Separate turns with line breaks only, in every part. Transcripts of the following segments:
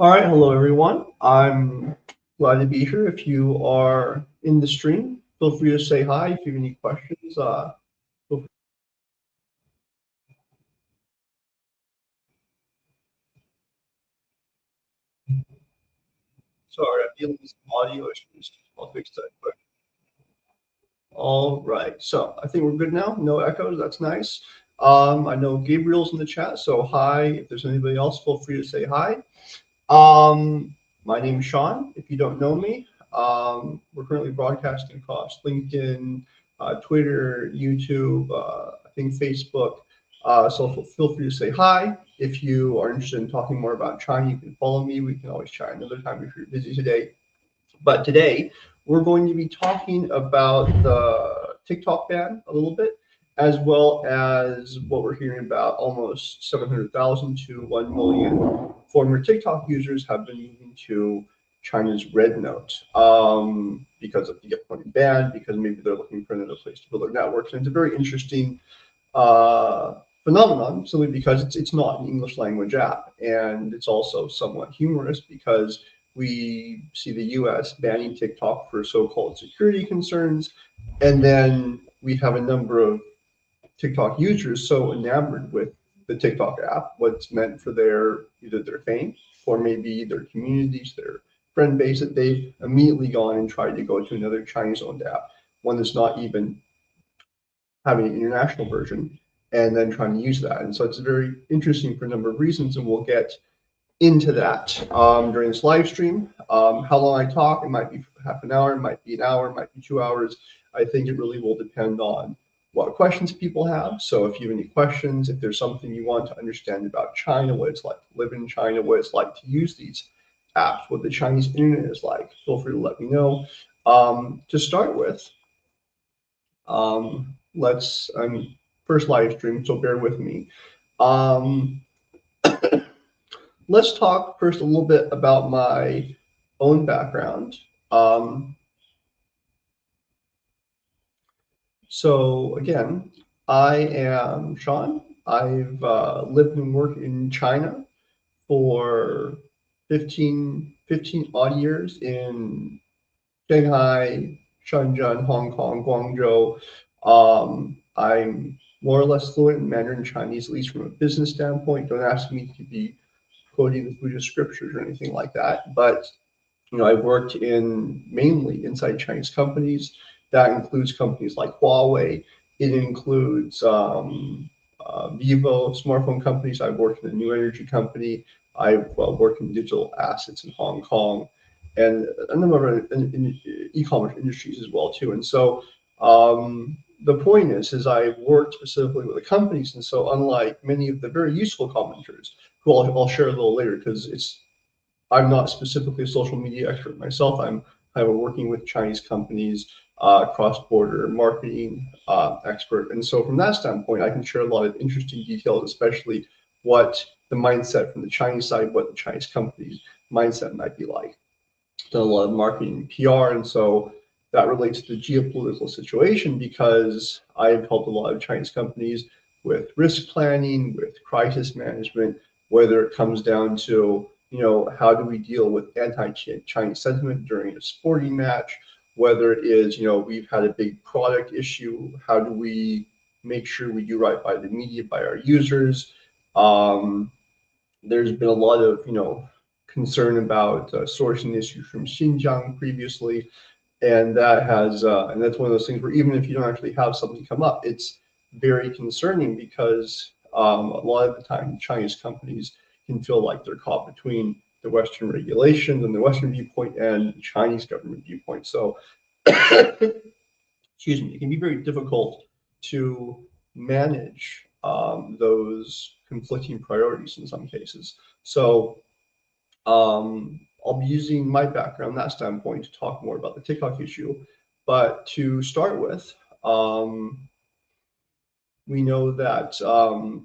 All right, hello everyone. I'm glad to be here. If you are in the stream, feel free to say hi. If you have any questions, feel sorry, I'm dealing with some audio issues. I'll fix that quick. All right, so I think we're good now. No echoes. That's nice. I know Gabriel's in the chat, so hi. If there's anybody else, feel free to say hi. My name is Sean. If you don't know me, we're currently broadcasting across LinkedIn, Twitter, YouTube, I think Facebook. So feel free to say hi. If you are interested in talking more about China, you can follow me. We can always chat another time if you're busy today. But today, we're going to be talking about the TikTok ban a little bit, as well as what we're hearing about almost 700,000 to 1 million former TikTok users have been moving to China's RedNote because of the upcoming ban, because maybe they're looking for another place to build their networks. And it's a very interesting uh, phenomenon, simply because it's not an English language app, and it's also somewhat humorous because we see the U.S. banning TikTok for so-called security concerns, and then we have a number of TikTok users so enamored with the TikTok app, what's meant for their either their fame or maybe their communities, their friend base, that they've immediately gone and tried to go to another Chinese-owned app, one that's not even having an international version, and then trying to use that. And so it's very interesting for a number of reasons, and we'll get into that during this live stream. How long I talk, it might be half an hour, it might be an hour, it might be 2 hours. I think it really will depend on what questions people have. So if you have any questions, if there's something you want to understand about China, what it's like to live in China, what it's like to use these apps, what the Chinese internet is like, feel free to let me know. To start with, let's first live stream, so bear with me. Um, let's talk first a little bit about my own background. Um, so again, I am Sean. I've lived and worked in China for 15 odd years in Shanghai, Shenzhen, Hong Kong, Guangzhou. I'm more or less fluent in Mandarin Chinese, at least from a business standpoint. Don't ask me to be quoting the Buddhist scriptures or anything like that. But I've worked in mainly inside Chinese companies. That includes companies like Huawei. It includes Vivo, smartphone companies. I've worked in a new energy company. I've worked in digital assets in Hong Kong, and a number of e-commerce industries as well too. And so the point is I've worked specifically with the companies, and so unlike many of the very useful commenters, who I'll share a little later, because I'm not specifically a social media expert myself. I'm working with Chinese companies, cross-border marketing expert, and so from that standpoint, I can share a lot of interesting details, especially what the mindset from the Chinese side, what the Chinese companies' mindset might be like. Done a lot of marketing and PR, and so that relates to the geopolitical situation because I've helped a lot of Chinese companies with risk planning, with crisis management, whether it comes down to, how do we deal with anti-Chinese sentiment during a sporting match, whether it is, we've had a big product issue, how do we make sure we do right by the media, by our users. There's been a lot of, concern about sourcing issues from Xinjiang previously, and that's one of those things where even if you don't actually have something come up, it's very concerning because a lot of the time Chinese companies can feel like they're caught between the Western regulations and the Western viewpoint and the Chinese government viewpoint. So, excuse me, it can be very difficult to manage those conflicting priorities in some cases. So I'll be using my background, that standpoint, to talk more about the TikTok issue. But to start with, we know that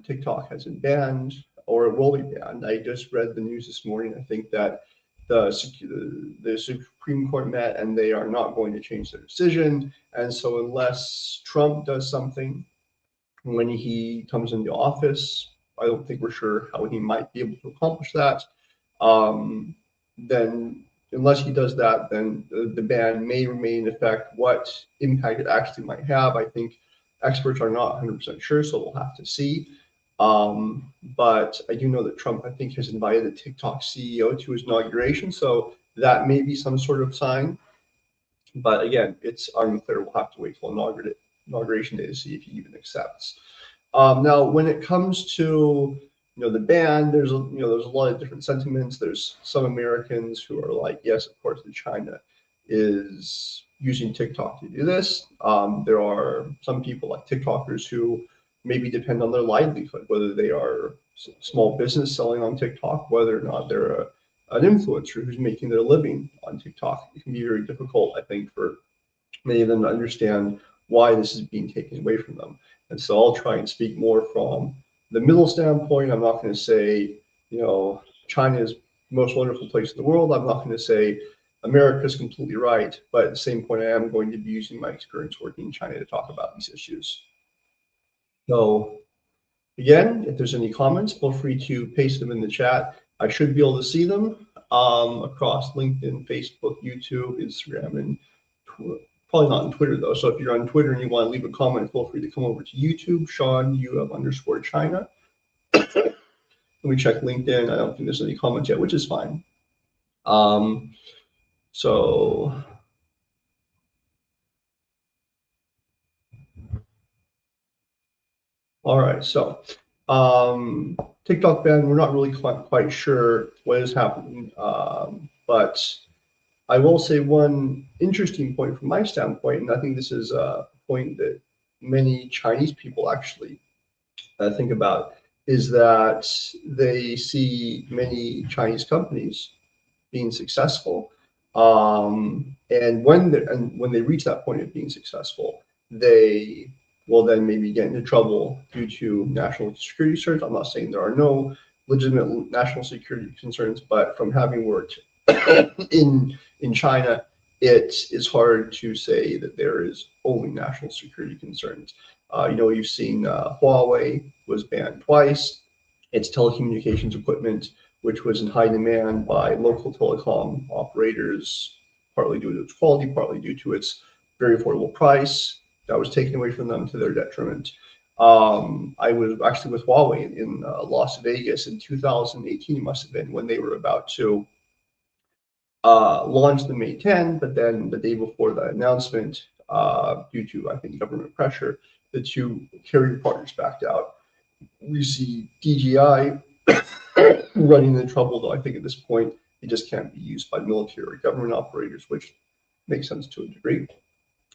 TikTok has been banned, or it will be banned. I just read the news this morning. I think that the Supreme Court met and they are not going to change their decision. And so unless Trump does something when he comes into office, I don't think we're sure how he might be able to accomplish that. then unless he does that, then the ban may remain in effect. What impact it actually might have, I think experts are not 100% sure, so we'll have to see. But I do know that Trump, I think, has invited the TikTok CEO to his inauguration, so that may be some sort of sign. But again, it's unclear. We'll have to wait till inauguration day to see if he even accepts. Now, when it comes to the ban, there's there's a lot of different sentiments. There's some Americans who are like, yes, of course, that China is using TikTok to do this. There are some people like TikTokers who maybe depend on their livelihood, whether they are small business selling on TikTok, whether or not they're an influencer who's making their living on TikTok. It can be very difficult, I think, for many of them to understand why this is being taken away from them. And so I'll try and speak more from the middle standpoint. I'm not going to say, China is the most wonderful place in the world. I'm not going to say America is completely right. But at the same point, I am going to be using my experience working in China to talk about these issues. So again, if there's any comments, feel free to paste them in the chat. I should be able to see them across LinkedIn, Facebook, YouTube, Instagram, and probably not on Twitter though. So if you're on Twitter and you want to leave a comment, feel free to come over to YouTube, Sean UF_China. Let me check LinkedIn. I don't think there's any comments yet, which is fine. So all right, so TikTok ban, we're not really quite sure what is happening, but I will say one interesting point from my standpoint, and I think this is a point that many Chinese people actually think about, is that they see many Chinese companies being successful, and when they reach that point of being successful, they will then maybe get into trouble due to national security concerns. I'm not saying there are no legitimate national security concerns, but from having worked in China, it is hard to say that there is only national security concerns. You've seen Huawei was banned twice. Its telecommunications equipment, which was in high demand by local telecom operators, partly due to its quality, partly due to its very affordable price, that was taken away from them to their detriment. I was actually with Huawei in Las Vegas in 2018, it must have been, when they were about to launched the Mate 10, but then the day before that announcement, due to, I think, government pressure, the two carrier partners backed out. We see DJI running into trouble, though I think at this point it just can't be used by military or government operators, which makes sense to a degree,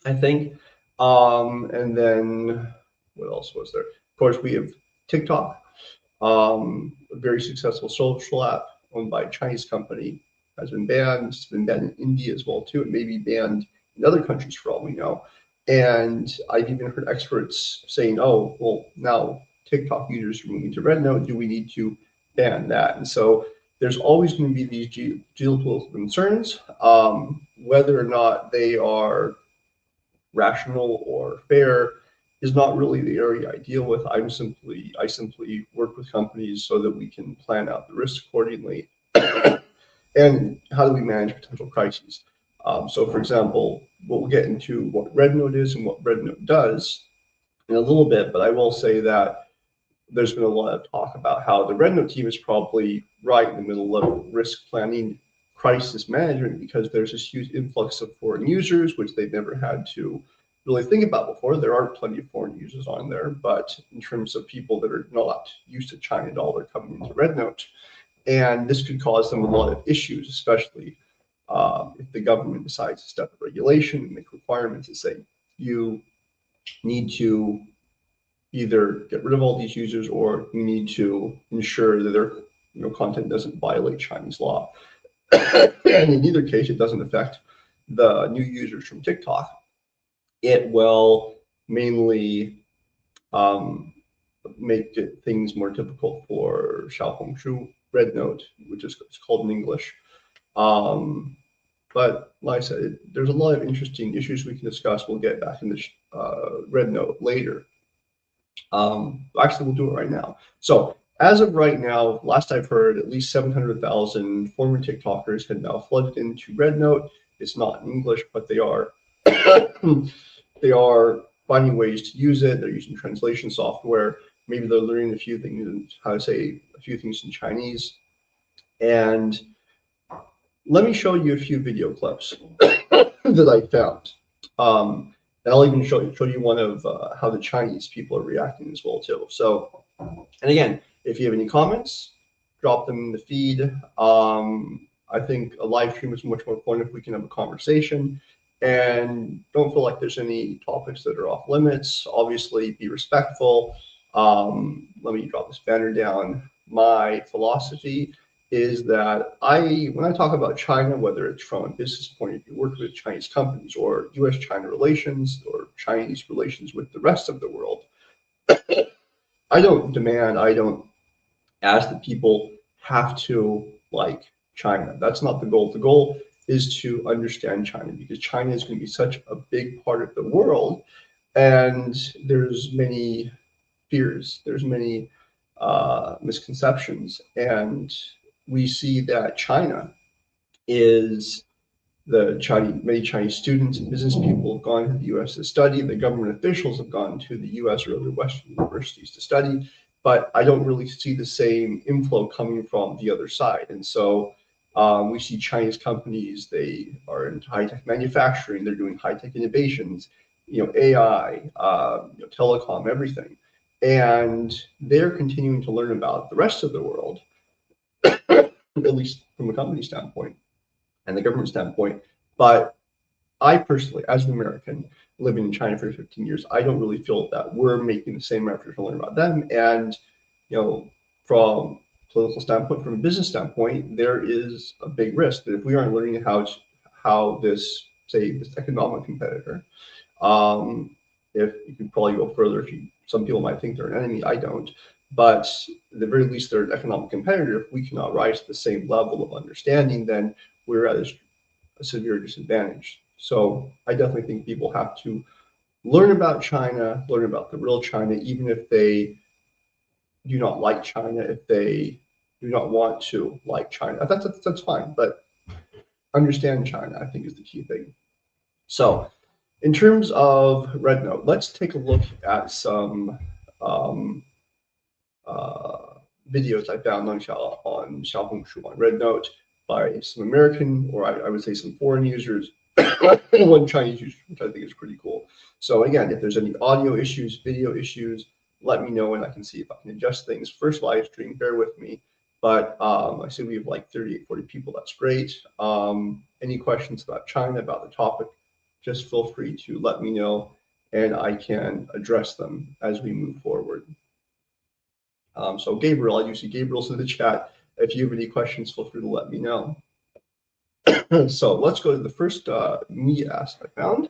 I think. And then what else was there? Of course, we have TikTok, a very successful social app owned by a Chinese company, has been banned. It's been banned in India as well too. It may be banned in other countries for all we know. And I've even heard experts saying, "Oh, well, now TikTok users are moving to RedNote. Do we need to ban that?" And so there's always going to be these geopolitical concerns. Whether or not they are rational or fair is not really the area I deal with. I simply work with companies so that we can plan out the risks accordingly. And how do we manage potential crises? So, for example, we'll get into what RedNote is and what RedNote does in a little bit, but I will say that there's been a lot of talk about how the RedNote team is probably right in the middle of risk planning, crisis management, because there's this huge influx of foreign users, which they've never had to really think about before. There are plenty of foreign users on there, but in terms of people that are not used to China dollar coming into RedNote, and this could cause them a lot of issues, especially if the government decides to step up regulation and make requirements to say you need to either get rid of all these users or you need to ensure that their content doesn't violate Chinese law. And in either case, it doesn't affect the new users from TikTok. It will mainly make things more difficult for Xiaohongshu, RedNote, which is called in English. But like I said, there's a lot of interesting issues we can discuss. We'll get back in the RedNote later. Actually, we'll do it right now. So as of right now, last I've heard, at least 700,000 former TikTokers had now flooded into RedNote. It's not in English, but they are they are finding ways to use it. They're using translation software. Maybe they're learning a few things, how to say a few things in Chinese. And let me show you a few video clips that I found. And I'll even show you one of how the Chinese people are reacting as well too. So, and again, if you have any comments, drop them in the feed. I think a live stream is much more fun if we can have a conversation. And don't feel like there's any topics that are off limits. Obviously, be respectful. Let me drop this banner down. My philosophy is that when I talk about China, whether it's from a business point of view, working with Chinese companies or U.S.-China relations or Chinese relations with the rest of the world, I don't ask that people have to like China. That's not the goal. The goal is to understand China because China is going to be such a big part of the world, and there's many fears, there's many misconceptions, and we see that China is many Chinese students and business people have gone to the U.S. to study. The government officials have gone to the U.S. or other Western universities to study, but I don't really see the same inflow coming from the other side. And so we see Chinese companies, they are in high-tech manufacturing, they're doing high-tech innovations, AI, telecom, everything. And they're continuing to learn about the rest of the world, at least from a company standpoint and the government standpoint. But I personally, as an American living in China for 15 years, I don't really feel that we're making the same effort to learn about them. And from a political standpoint, from a business standpoint, there is a big risk that if we aren't learning how this economic competitor, if you could probably go further, some people might think they're an enemy, I don't. But at the very least, they're an economic competitor. If we cannot rise to the same level of understanding, then we're at a severe disadvantage. So I definitely think people have to learn about China, learn about the real China, even if they do not like China, if they do not want to like China. That's fine, but understand China, I think, is the key thing. So in terms of RedNote, let's take a look at some videos I found on Xiaohongshu on RedNote by some American, or I would say some foreign users, and one Chinese user, which I think is pretty cool. So again, if there's any audio issues, video issues, let me know and I can see if I can adjust things. First live stream, bear with me. But I see we have like 38, 40 people. That's great. Any questions about China, about the topic, just feel free to let me know and I can address them as we move forward. So Gabriel, I do see Gabriel's in the chat. If you have any questions, feel free to let me know. So let's go to the first me ask I found.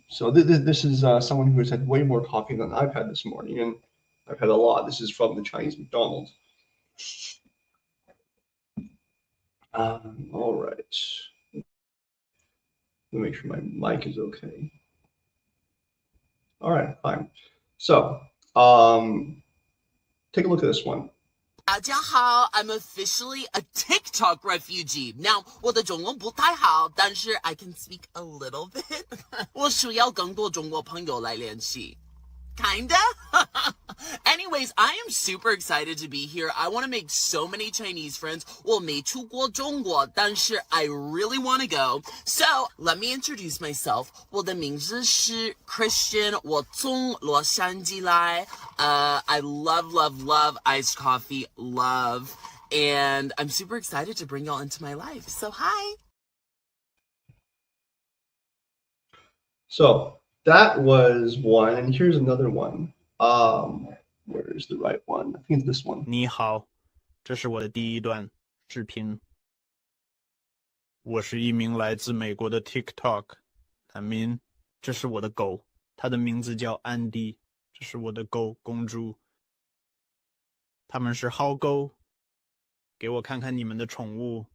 So this is someone who has had way more coffee than I've had this morning, and I've had a lot. This is from the Chinese McDonald's. All right. Let me make sure my mic is okay. All right, fine. So take a look at this one.
大家好 I'm officially a TikTok refugee. Now, 我的中文不太好，但是 I can speak a little bit. 我需要更多中国朋友来联系。Kinda? Anyways, I am super excited to be here. I want to make so many Chinese friends. 我没出过中国，但是 I really want to go. So, let me introduce myself. 我的名字是 Christian. 我从洛杉矶来。I love, love, love iced coffee. Love. And I'm super excited to bring y'all into my life. So, hi.
So that was one, and here's another one. Where is the right one? I think it's this one.
你好，这是我的第一段视频。我是一名来自美国的 TikTok 难民，这是我的狗，它的名字叫安迪，这是我的狗公主。它们是好狗，给我看看你们的宠物。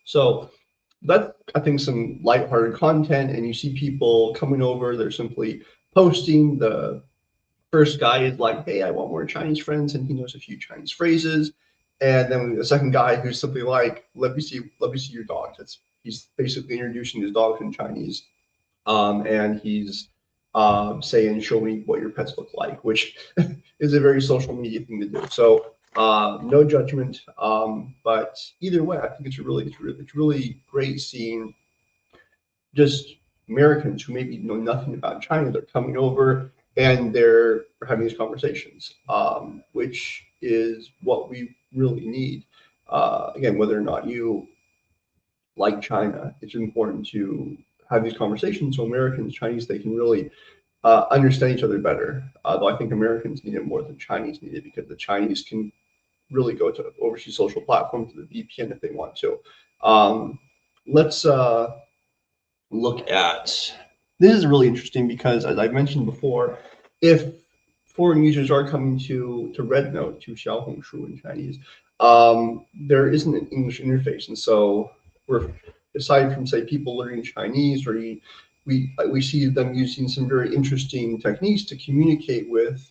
So that's, I think, some lighthearted content, and you see people coming over, they're simply posting the first guy is like, hey, I want more Chinese friends, and he knows a few Chinese phrases. And then the second guy who's simply like, let me see your dog. He's basically introducing his dog in Chinese, and he's saying, show me what your pets look like, which is a very social media thing to do. So no judgment, but either way, I think it's really great seeing just Americans who maybe know nothing about China. They're coming over and they're having these conversations, which is what we really need. Again, whether or not you like China, it's important to have these conversations so Americans, Chinese, they can really understand each other better. Though I think Americans need it more than Chinese need it, because the Chinese can really go to overseas social platforms, to the VPN if they want to. Let's look at, this is really interesting because, as I mentioned before, if foreign users are coming to RedNote, to Xiaohongshu in Chinese, there isn't an English interface. And so we're, aside from, say, people learning Chinese, or we see them using some very interesting techniques to communicate with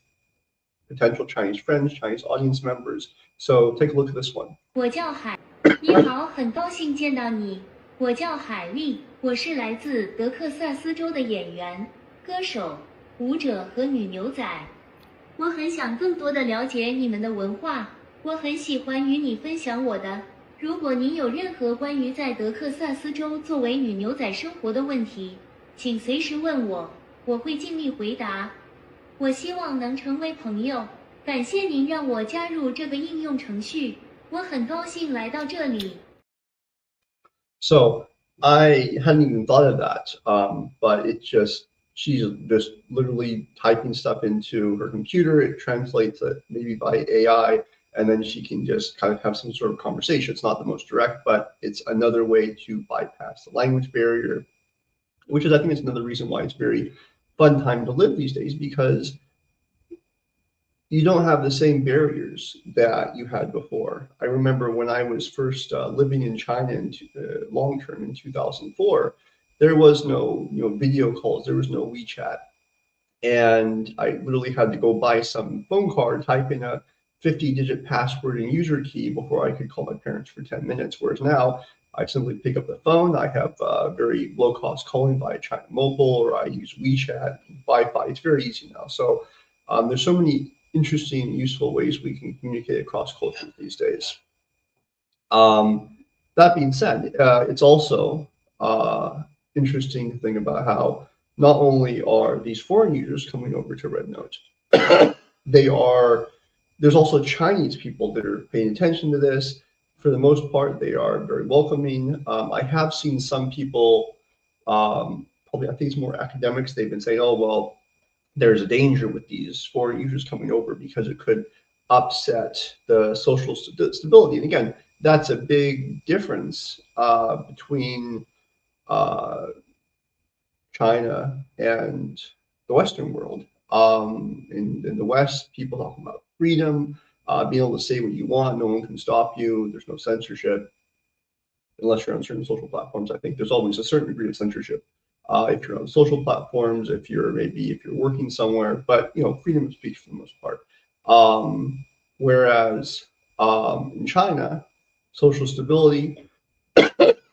potential Chinese friends, Chinese audience members. So take a look at this one.
我叫海，你好，很高兴见到你。我叫海丽，我是来自德克萨斯州的演员、歌手、舞者和女牛仔。我很想更多的了解你们的文化，我很喜欢与你分享我的。如果您有任何关于在德克萨斯州作为女牛仔生活的问题，请随时问我，我会尽力回答。我希望能成为朋友，感谢您让我加入这个应用程序，我很高兴来到这里。
So I hadn't even thought of that, but she's just literally typing stuff into her computer. It translates it maybe by AI, and then she can just kind of have some sort of conversation. It's not the most direct, but it's another way to bypass the language barrier, which is, I think, it's another reason why it's very fun time to live these days, because you don't have the same barriers that you had before. I remember when I was first living in China in long term in 2004, there was no video calls, there was no WeChat, and I literally had to go buy some phone card, type in a 50-digit password and user key before I could call my parents for 10 minutes. Whereas now I simply pick up the phone. I have very low cost calling via China Mobile, or I use WeChat, Wi-Fi. It's very easy now. So there's so many interesting, useful ways we can communicate across cultures these days. That being said, it's also interesting to think about how not only are these foreign users coming over to RedNote, there's also Chinese people that are paying attention to this. For the most part, they are very welcoming. I have seen some people, probably I think it's more academics, they've been saying, oh, well, there's a danger with these foreign users coming over because it could upset the social stability. And again, that's a big difference between China and the Western world. In the West, people talk about freedom, being able to say what you want, no one can stop you, there's no censorship, unless you're on certain social platforms. I think there's always a certain degree of censorship if you're on social platforms, if you're working somewhere, but freedom of speech for the most part. Whereas in China, social stability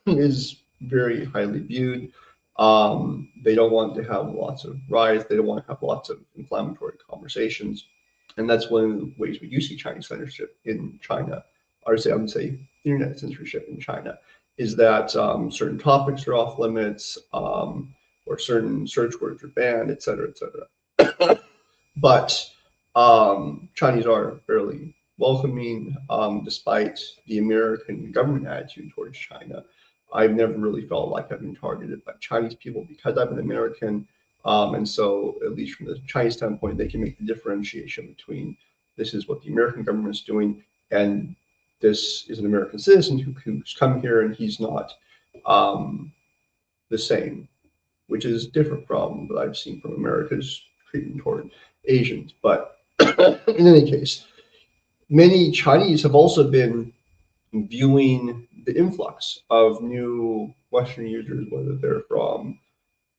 is very highly viewed. They don't want to have lots of riots. They don't want to have lots of inflammatory conversations. And that's one of the ways we do see Chinese censorship in China, or I would say internet censorship in China, is that certain topics are off limits, or certain search words are banned, et cetera, et cetera. But Chinese are fairly welcoming, despite the American government attitude towards China. I've never really felt like I've been targeted by Chinese people because I'm an American. And so, at least from the Chinese standpoint, they can make the differentiation between this is what the American government is doing, and this is an American citizen who's come here and he's not the same, which is different from what I've seen from America's treatment toward Asians. But in any case, many Chinese have also been viewing the influx of new Western users, whether they're from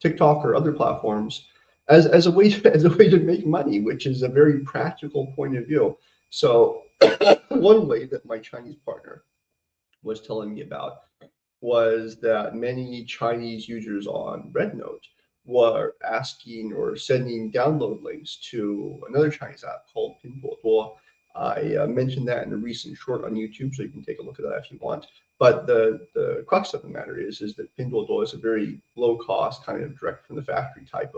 TikTok or other platforms, as a way to make money, which is a very practical point of view. So one way that my Chinese partner was telling me about was that many Chinese users on RedNote were asking or sending download links to another Chinese app called Pinduoduo. I mentioned that in a recent short on YouTube, so you can take a look at that if you want. But the crux of the matter is that Pinduoduo is a very low cost, kind of direct from the factory type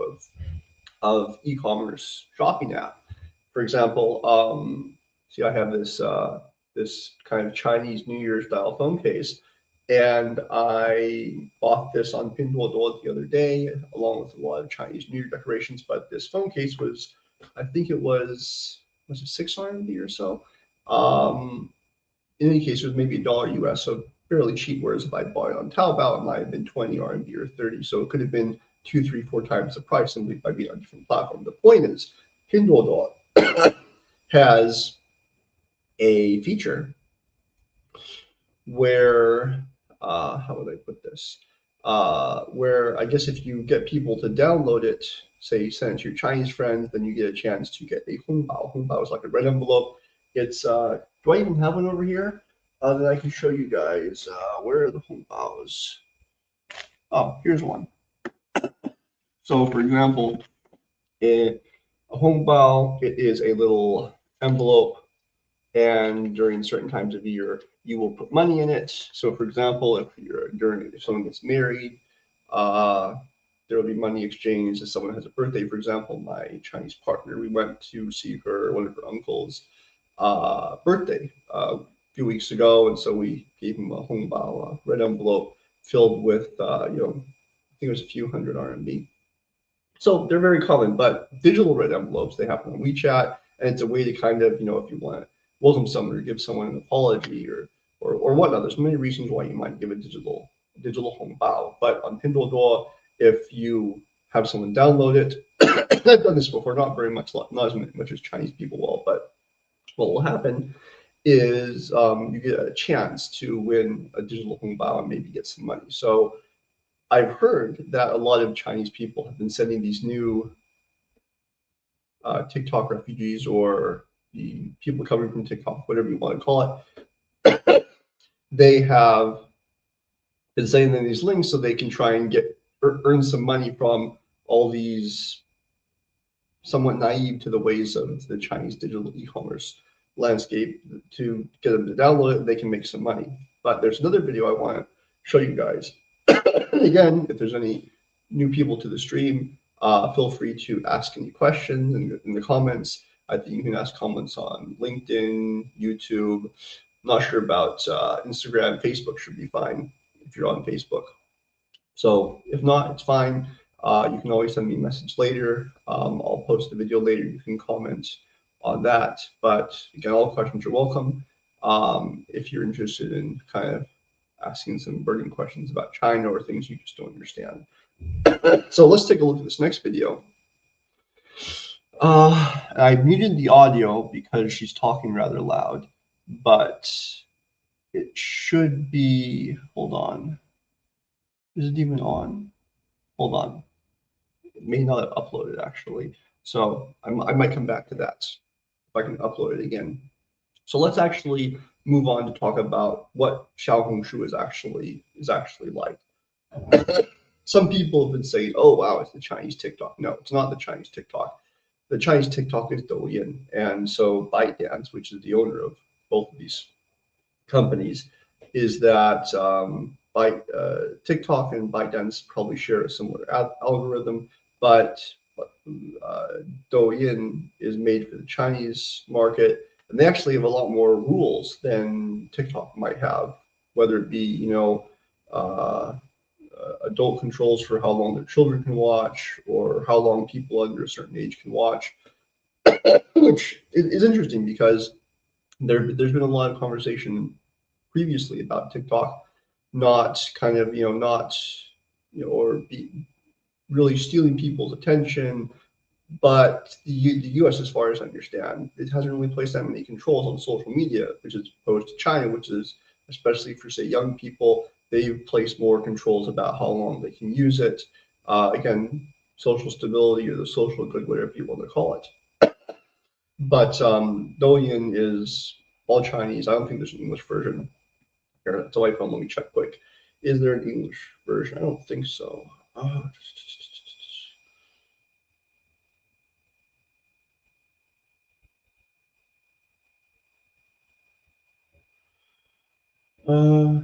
of e-commerce shopping app. For example, see, I have this kind of Chinese New Year style phone case, and I bought this on Pinduoduo the other day, along with a lot of Chinese New Year decorations. But this phone case was, I think it was it 6 RMB or so. In any case, it was maybe $1 US, so fairly cheap. Whereas if I bought it on Taobao, it might have been 20 RMB or 30. So it could have been 2, 3, 4 times the price simply by being on a different platform. The point is, Pinduoduo has a feature where, how would I put this? Where I guess if you get people to download it, say you send it to your Chinese friends, then you get a chance to get a hongbao. Hongbao is like a red envelope. It's, do I even have one over here? That I can show you guys. Where are the hongbaos? Oh, here's one. So for example, a hongbao, it is a little envelope, and during certain times of year, you will put money in it. So for example, if someone gets married, there will be money exchanged. If someone has a birthday, for example, my Chinese partner, we went to see one of her uncles' birthday a few weeks ago, and so we gave him a hongbao, a red envelope filled with, I think it was a few hundred RMB. So they're very common, but digital red envelopes, they happen on WeChat, and it's a way to kind of, if you want to welcome someone or give someone an apology or whatnot. There's many reasons why you might give a digital hongbao. But on Pinduoduo, if you have someone download it, I've done this before, not as much as Chinese people will, but what will happen is you get a chance to win a digital hongbao and maybe get some money. So I've heard that a lot of Chinese people have been sending these new TikTok refugees, or the people coming from TikTok, whatever you want to call it. They have been sending them these links so they can try and earn some money from all these somewhat naive to the ways of the Chinese digital e-commerce landscape. To get them to download it, they can make some money. But there's another video I want to show you guys. Again, if there's any new people to the stream, feel free to ask any questions in the comments. I think you can ask comments on LinkedIn, YouTube. I'm not sure about Instagram. Facebook should be fine if you're on Facebook. So if not, it's fine. You can always send me a message later. I'll post a video later. You can comment on that. But again, all questions are welcome. If you're interested in kind of asking some burning questions about China or things you just don't understand. So let's take a look at this next video. I muted the audio because she's talking rather loud, but it should be, hold on. Is it even on? Hold on. It may not have uploaded actually. So I might come back to that if I can upload it again. So let's actually move on to talk about what Xiaohongshu is actually like. Some people have been saying, oh, wow, it's the Chinese TikTok. No, it's not the Chinese TikTok. The Chinese TikTok is Douyin. And so ByteDance, which is the owner of both of these companies, is that TikTok and ByteDance probably share a similar algorithm, but Douyin is made for the Chinese market. And they actually have a lot more rules than TikTok might have, whether it be, adult controls for how long their children can watch, or how long people under a certain age can watch, which is interesting because there's been a lot of conversation previously about TikTok not kind of, or be really stealing people's attention. But the U.S., as far as I understand, it hasn't really placed that many controls on social media, which is opposed to China, which is, especially for, say, young people, they've placed more controls about how long they can use it. Again, social stability or the social good, whatever you want to call it. But Douyin is all Chinese. I don't think there's an English version. Here, it's a iPhone. Let me check quick. Is there an English version? I don't think so.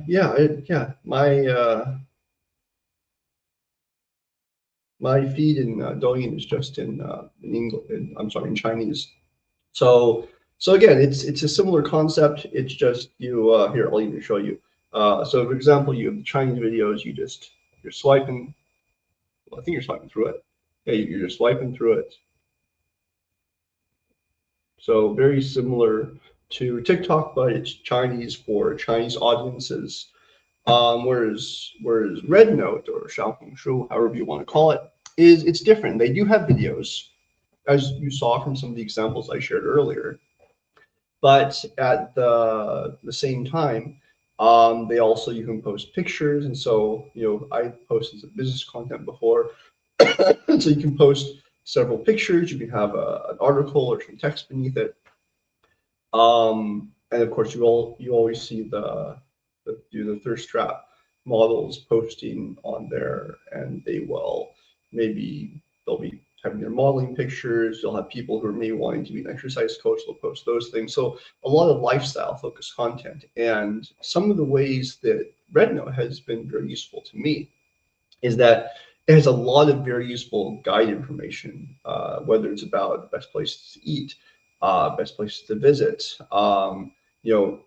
Yeah. My feed in Douyin is just in English. I'm sorry, in Chinese. So again, it's a similar concept. It's just you here. I'll even show you. So for example, you have the Chinese videos. You're swiping. Well, I think you're swiping through it. Yeah, you're just swiping through it. So very similar to TikTok, but it's Chinese for Chinese audiences. Whereas RedNote or Xiaohongshu, however you want to call it, it's different. They do have videos, as you saw from some of the examples I shared earlier. But at the same time, they also you can post pictures, and so I posted some business content before, so you can post several pictures. You can have an article or some text beneath it, and of course you always see the thirst trap models posting on there, and they'll be having their modeling pictures. You'll have people who are maybe wanting to be an exercise coach. They'll post those things. So a lot of lifestyle focused content. And some of the ways that RedNote has been very useful to me is that it has a lot of very useful guide information, whether it's about the best places to eat, best places to visit,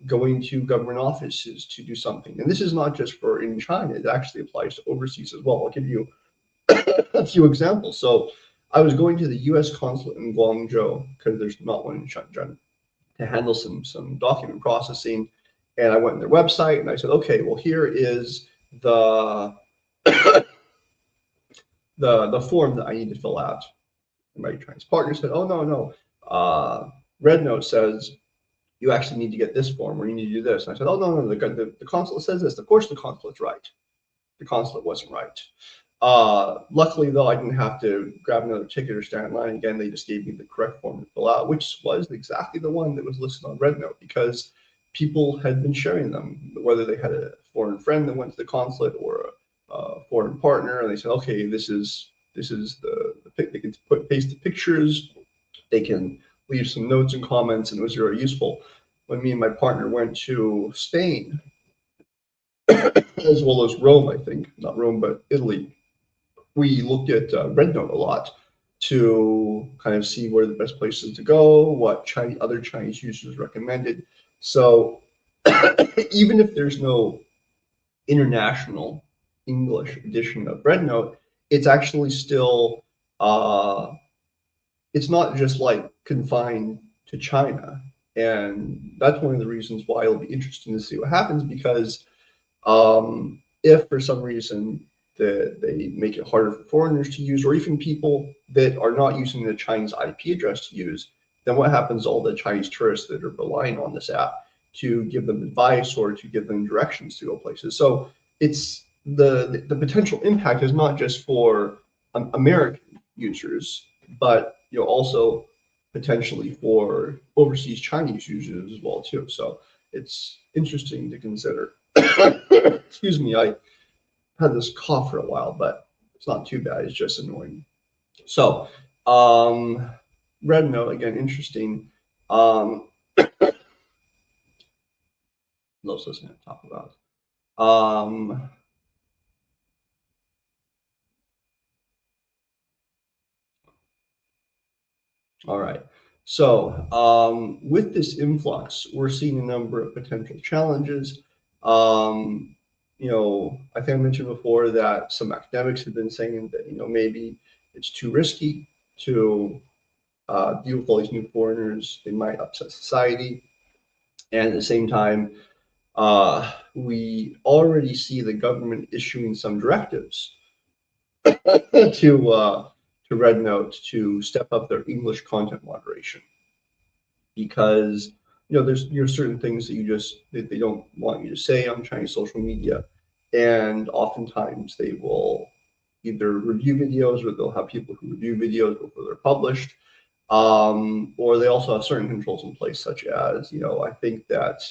going to government offices to do something. And this is not just for in China, it actually applies to overseas as well. I'll give you a few examples. So I was going to the US consulate in Guangzhou because there's not one in Shenzhen to handle some document processing. And I went on their website and I said, okay, well, here is the the form that I need to fill out. And my Chinese partner said, oh, no. RedNote says you actually need to get this form or you need to do this. And I said, oh, no, the consulate says this. Of course the consulate's right. The consulate wasn't right. Luckily, though, I didn't have to grab another ticket or stand in line again. They just gave me the correct form to fill out, which was exactly the one that was listed on RedNote because people had been sharing them, whether they had a foreign friend that went to the consulate or a foreign partner, and they said, okay, this is the pic. They can paste the pictures, they can leave some notes and comments, and it was very useful. When me and my partner went to Spain, as well as Rome, I think, not Rome, but Italy, we looked at RedNote a lot to kind of see where the best places to go, what other Chinese users recommended. So even if there's no international English edition of RedNote, it's actually still, it's not just like confined to China. And that's one of the reasons why it'll be interesting to see what happens because if for some reason they make it harder for foreigners to use, or even people that are not using the Chinese IP address to use, then what happens to all the Chinese tourists that are relying on this app to give them advice or to give them directions to go places? So it's the potential impact is not just for American users, but also potentially for overseas Chinese users as well too. So it's interesting to consider. Excuse me, I had this cough for a while, but it's not too bad. It's just annoying. So, RedNote again, interesting. What else was I going to talk about? All right. So, with this influx, we're seeing a number of potential challenges. I think I mentioned before that some academics have been saying that maybe it's too risky to deal with all these new foreigners. They might upset society, and at the same time, we already see the government issuing some directives to RedNote to step up their English content moderation because there's certain things that they don't want you to say on Chinese social media, and oftentimes they will either review videos, or they'll have people who review videos before they're published. Or they also have certain controls in place, such as, I think that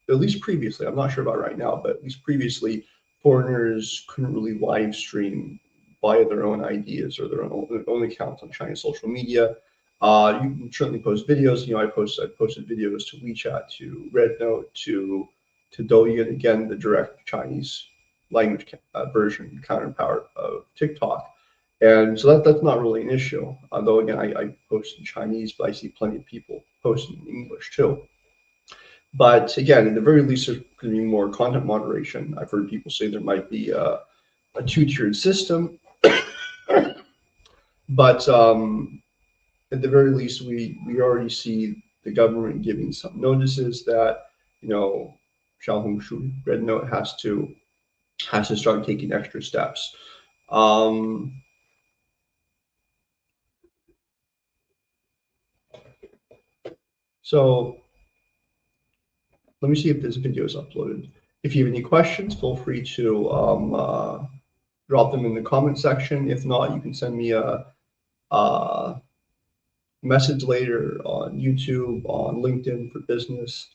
at least previously, I'm not sure about right now, but at least previously, foreigners couldn't really live stream via their own ideas or their own accounts on Chinese social media. You can certainly post videos. I posted videos to WeChat, to RedNote, to Douyin. Again, the direct Chinese language version counterpart of TikTok. And so that's not really an issue. Though again, I post in Chinese, but I see plenty of people posting in English too. But again, at the very least, there's going to be more content moderation. I've heard people say there might be a two-tiered system, but at the very least, we already see the government giving some notices that Xiaohongshu, RedNote has to start taking extra steps. So let me see if this video is uploaded. If you have any questions, feel free to drop them in the comment section. If not, you can send me a message later on YouTube, on LinkedIn for business.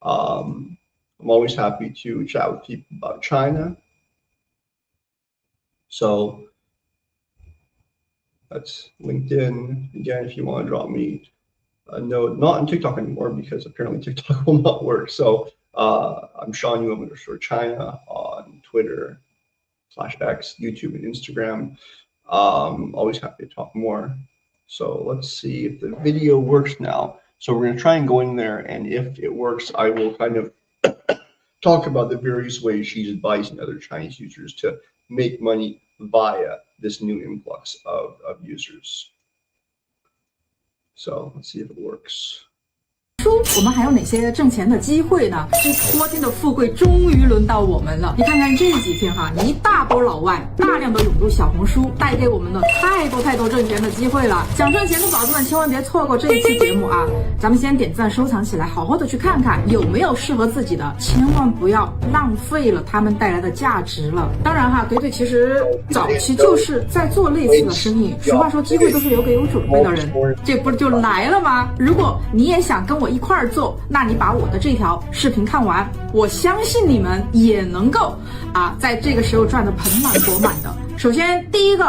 I'm always happy to chat with people about China. So that's LinkedIn. Again, if you want to drop me a note, not on TikTok anymore because apparently TikTok will not work. So I'm Sean Yu_China on Twitter /X, YouTube, and Instagram. Always happy to talk more. So let's see if the video works now. So we're going to try and go in there, and if it works, I will kind of talk about the various ways she's advising other Chinese users to make money via this new influx of users. So let's see if it works.
我们还有哪些挣钱的机会呢？这托天的富贵终于轮到我们了！你看看这几天哈，一大波老外大量的涌入小红书，带给我们的太多挣钱的机会了。想挣钱的宝子们千万别错过这一期节目啊！咱们先点赞收藏起来，好好的去看看有没有适合自己的，千万不要浪费了他们带来的价值了。当然哈，怼其实早期就是在做类似的生意。俗话说，机会都是留给有准备的人，这不就来了吗？如果你也想跟我一块儿做，那你把我的这条视频看完，我相信你们也能够在这个时候赚得盆满钵满的。首先第一个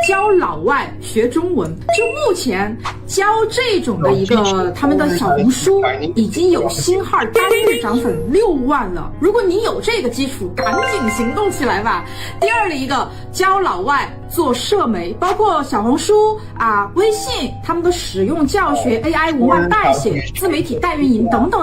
教老外学中文，就目前教这种的一个他们的小红书已经有新号单日涨粉6万了。如果你有这个基础，赶紧行动起来吧。第二的一个教老外做社媒，包括小红书微信他们的使用教学、AI 文案代写、自媒体代运营等等。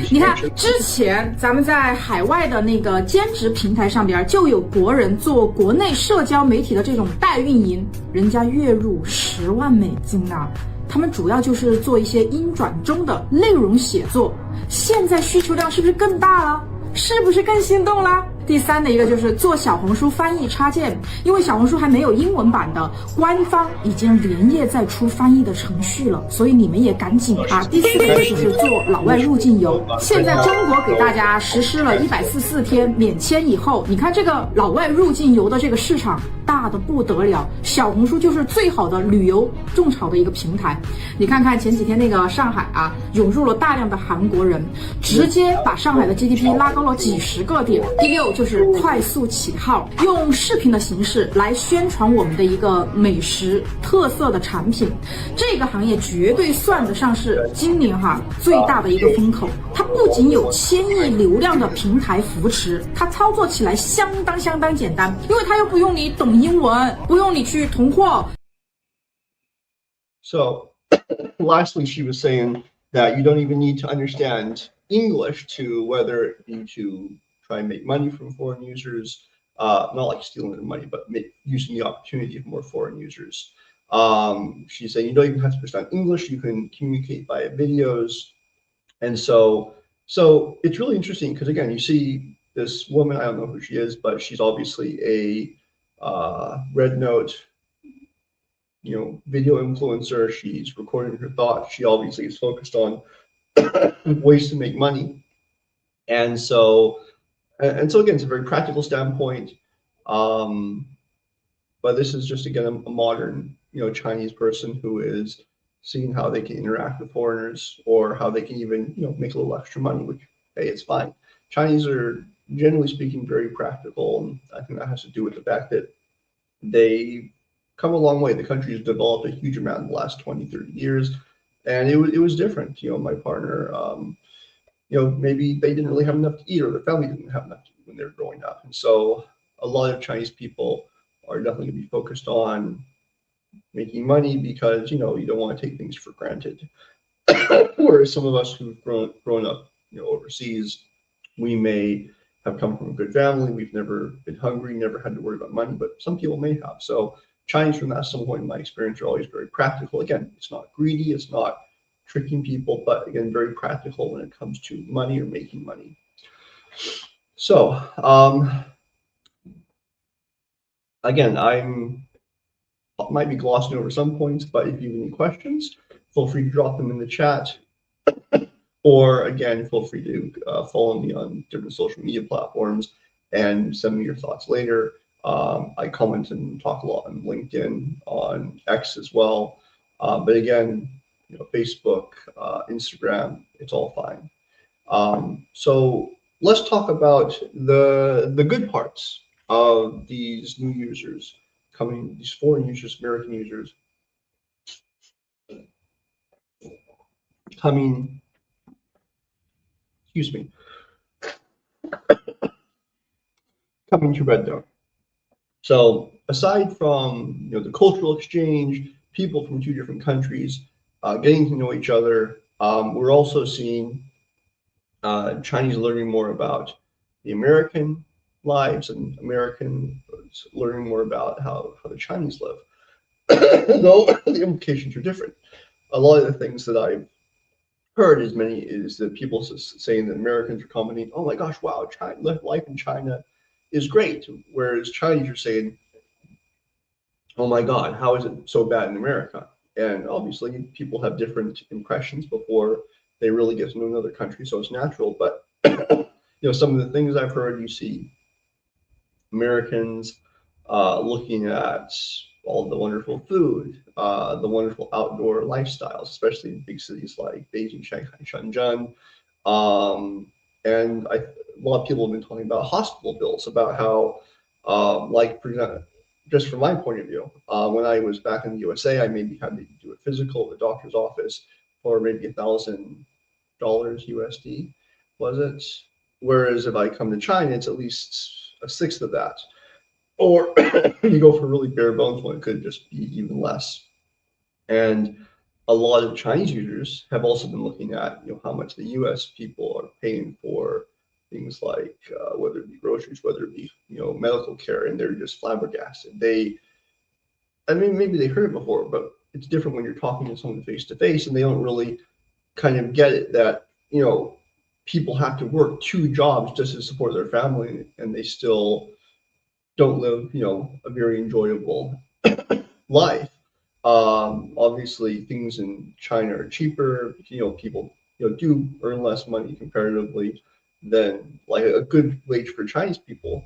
你看之前咱们在海外的那个兼职平台上边就有国人做国内社交媒体的这种代运营，人家月入10万美金啊。他们主要就是做一些英转中的内容写作，现在需求量是不是更大了？是不是更心动了？第三的一个就是做小红书翻译插件，因为小红书还没有英文版的，官方已经连夜在出翻译的程序了，所以你们也赶紧第四的一个就是做老外入境游，现在中国给大家实施了144天免签以后，你看这个老外入境游的这个市场大的不得了，小红书就是最好的旅游种草的一个平台。你看看前几天那个上海涌入了大量的韩国人，直接把上海的 GDP 拉高了几十个点。第六就是快速起号，用视频的形式来宣传我们的一个美食特色的产品，这个行业绝对算得上是今年最大的一个风口。它不仅有1000亿流量的平台扶持，它操作起来相当简单，因为它又不用你懂英文，不用你去囤货。
So lastly, she was saying that you don't even need to understand English to whether it be to try and make money from foreign users, not like stealing their money, but using the opportunity of more foreign users. She's saying you don't even have to understand English, you can communicate via videos. And so it's really interesting because again, you see this woman, I don't know who she is, but she's obviously a RedNote video influencer. She's recording her thoughts. She obviously is focused on ways to make money. And so again, it's a very practical standpoint. But but this is just again a modern, Chinese person who is seeing how they can interact with foreigners or how they can even, make a little extra money, which, hey, it's fine. Chinese are generally speaking very practical, and I think that has to do with the fact that they come a long way. The country has developed a huge amount in the last 20, 30 years, and it was different. My partner, maybe they didn't really have enough to eat, or their family didn't have enough to eat when they were growing up. And so a lot of Chinese people are definitely going to be focused on making money because, you don't want to take things for granted. Whereas some of us who've grown up, overseas, we may have come from a good family. We've never been hungry, never had to worry about money, but some people may have. So Chinese, from that standpoint, in my experience, are always very practical. Again, it's not greedy, it's not tricking people, but again, very practical when it comes to money or making money. So again, might be glossing over some points, but if you have any questions, feel free to drop them in the chat. Or again, feel free to follow me on different social media platforms and send me your thoughts later. I comment and talk a lot on LinkedIn, on X as well. But again, Facebook, Instagram, it's all fine. So let's talk about the good parts of these new users coming, these foreign users, American users coming, coming to RedNote. So aside from the cultural exchange, people from two different countries getting to know each other, we're also seeing Chinese learning more about the American lives and Americans learning more about how the Chinese live. Though the implications are different. A lot of the things that I've heard is that people saying that Americans are commenting, oh my gosh, wow, life in China is great. Whereas Chinese are saying, oh my God, how is it so bad in America? And obviously people have different impressions before they really get to know another country, so it's natural. But some of the things I've heard, you see Americans looking at all the wonderful food, the wonderful outdoor lifestyles, especially in big cities like Beijing, Shanghai, Shenzhen. And a lot of people have been talking about hospital bills, about how, like, for example, just from my point of view, when I was back in the USA, I maybe had to do a physical at the doctor's office for maybe $1,000 USD, was it? Whereas if I come to China, it's at least a sixth of that. Or you go for really bare bones one, it could just be even less. And a lot of Chinese users have also been looking at how much the US people are paying for things like whether it be groceries, whether it be medical care, and they're just flabbergasted. I mean, maybe they heard it before, but it's different when you're talking to someone face to face, and they don't really kind of get it that people have to work two jobs just to support their family, and they still don't live a very enjoyable life. Obviously, things in China are cheaper. People do earn less money comparatively than like a good wage for Chinese people.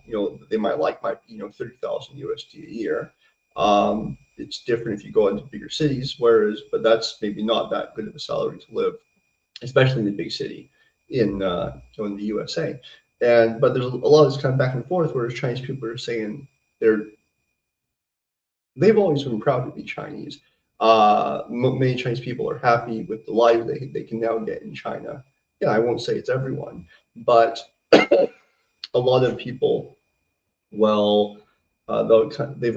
They might be 30,000 USD a year. It's different if you go into bigger cities, but that's maybe not that good of a salary to live, especially in the big city in the USA. But there's a lot of this kind of back and forth, whereas Chinese people are saying they've always been proud to be Chinese. Many Chinese people are happy with the life they can now get in China. Yeah, I won't say it's everyone, but a lot of people, they've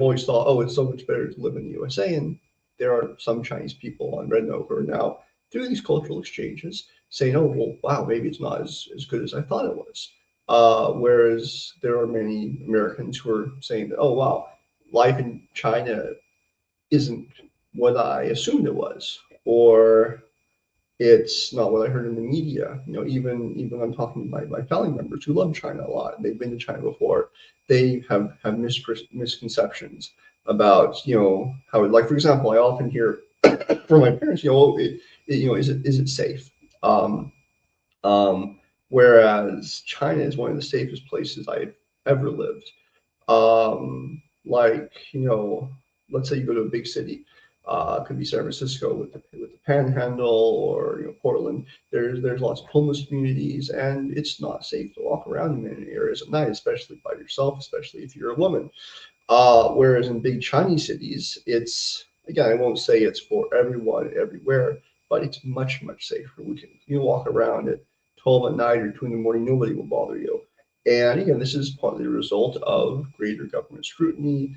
always thought, oh, it's so much better to live in the USA. And there are some Chinese people on RedNote who are now through these cultural exchanges saying, oh, well, wow, maybe it's not as good as I thought it was. Whereas there are many Americans who are saying that, oh, wow, life in China isn't what I assumed it was, or it's not what I heard in the media. Even I'm talking to my family members who love China a lot. They've been to China before. They have misconceptions about how, like, for example, I often hear from my parents, is it safe? Whereas China is one of the safest places I've ever lived. like, let's say you go to a big city, could be San Francisco with the Panhandle, or Portland. There's lots of homeless communities, and it's not safe to walk around in many areas at night, especially by yourself, especially if you're a woman. Whereas in big Chinese cities, it's, again, I won't say it's for everyone everywhere, but it's much, much safer. You can walk around at 12 at night or 2 in the morning, nobody will bother you. And again, this is partly a result of greater government scrutiny,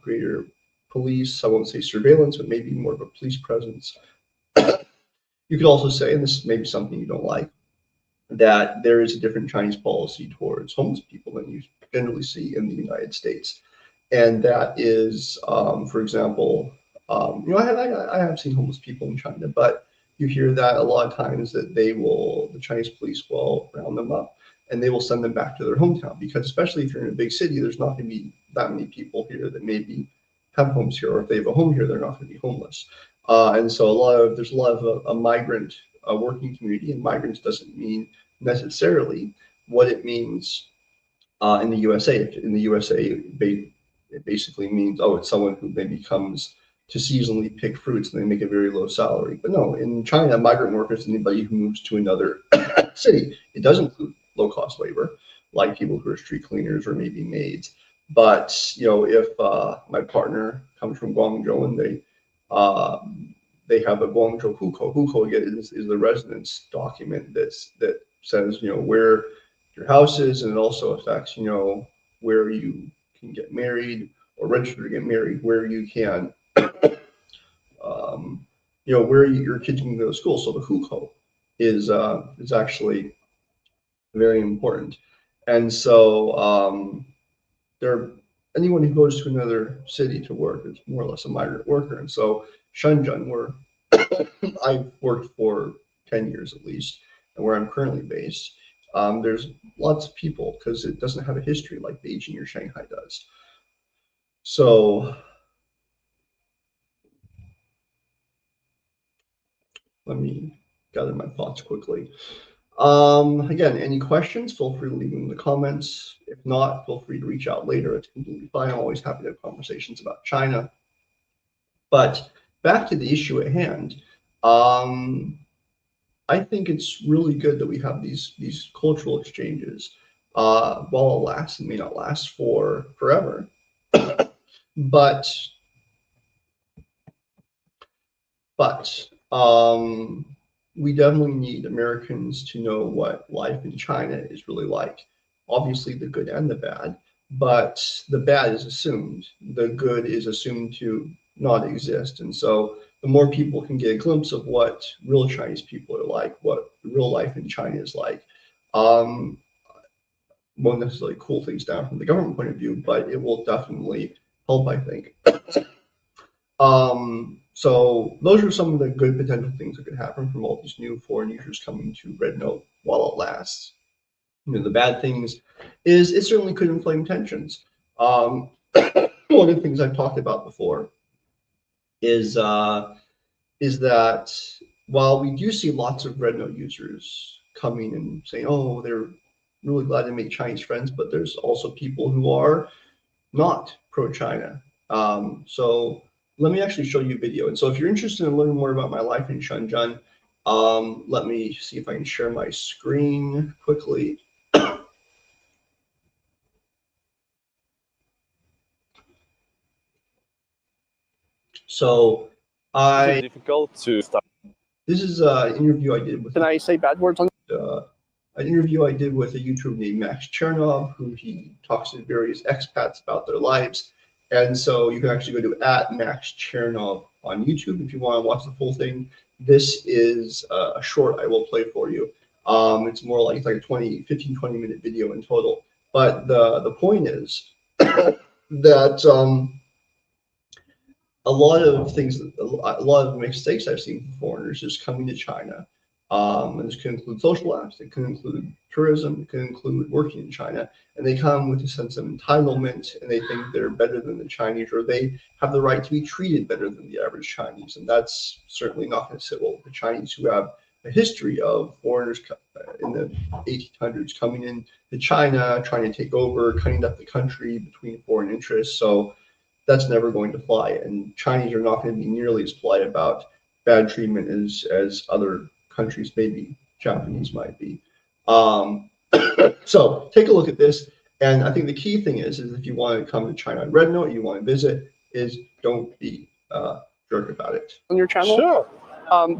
greater police, I won't say surveillance, but maybe more of a police presence. You could also say, and this may be something you don't like, that there is a different Chinese policy towards homeless people than you generally see in the United States. And that is, for example, I have seen homeless people in China, but you hear that a lot of times that the Chinese police will round them up and they will send them back to their hometown, because especially if you're in a big city, there's not going to be that many people here that maybe have homes here, or if they have a home here, they're not going to be homeless. And so there's a lot of a migrant working community, and migrants doesn't mean necessarily what it means in the USA. In the USA, it basically means, oh, it's someone who maybe comes to seasonally pick fruits and they make a very low salary. But no, in China, migrant workers is anybody who moves to another city. It does include low cost labor, like people who are street cleaners or maybe maids. But if my partner comes from Guangzhou and they have a Guangzhou hukou. Hukou again is the residence document that says where your house is, and it also affects where you can get married or register to get married, where you can where your kids can go to school. So the hukou is actually very important. And so anyone who goes to another city to work is more or less a migrant worker. And so Shenzhen, where I've worked for 10 years at least, and where I'm currently based, there's lots of people because it doesn't have a history like Beijing or Shanghai does. So let me gather my thoughts quickly. Again, any questions, feel free to leave them in the comments. If not, feel free to reach out later. It's completely fine. I'm always happy to have conversations about China. But back to the issue at hand. I think it's really good that we have these cultural exchanges. While it lasts, it may not last for forever, but we definitely need Americans to know what life in China is really like. Obviously, the good and the bad, but the bad is assumed. The good is assumed to not exist. And so the more people can get a glimpse of what real Chinese people are like, what real life in China is like, won't necessarily cool things down from the government point of view, but it will definitely help, I think. So those are some of the good potential things that could happen from all these new foreign users coming to RedNote while it lasts. The bad things is it certainly could inflame tensions. One of the things I've talked about before is that while we do see lots of RedNote users coming and saying, oh, they're really glad to make Chinese friends, but there's also people who are not pro-China. So let me actually show you a video. And so if you're interested in learning more about my life in Shenzhen, let me see if I can share my screen quickly. So
Is it difficult to start?
This is an interview I did with.
Can I say bad words on?
An interview I did with a YouTuber named Max Chernov, who he talks to various expats about their lives. And so you can actually go to @Max Chernov on YouTube if you want to watch the full thing. This is a short I will play for you. It's more like it's like a 15, 20 minute video in total. But the point is that a lot of mistakes I've seen from foreigners is coming to China. And this can include social apps, it can include tourism, it can include working in China. And they come with a sense of entitlement, and they think they're better than the Chinese, or they have the right to be treated better than the average Chinese. And that's certainly not going to sit well with the Chinese, who have a history of foreigners in the 1800s coming in to China, trying to take over, cutting up the country between foreign interests. So that's never going to fly. And Chinese are not going to be nearly as polite about bad treatment as other countries, maybe Japanese might be. So take a look at this. And I think the key thing is if you want to come to China on RedNote, you want to visit, is don't be a jerk about it.
On your channel?
Sure.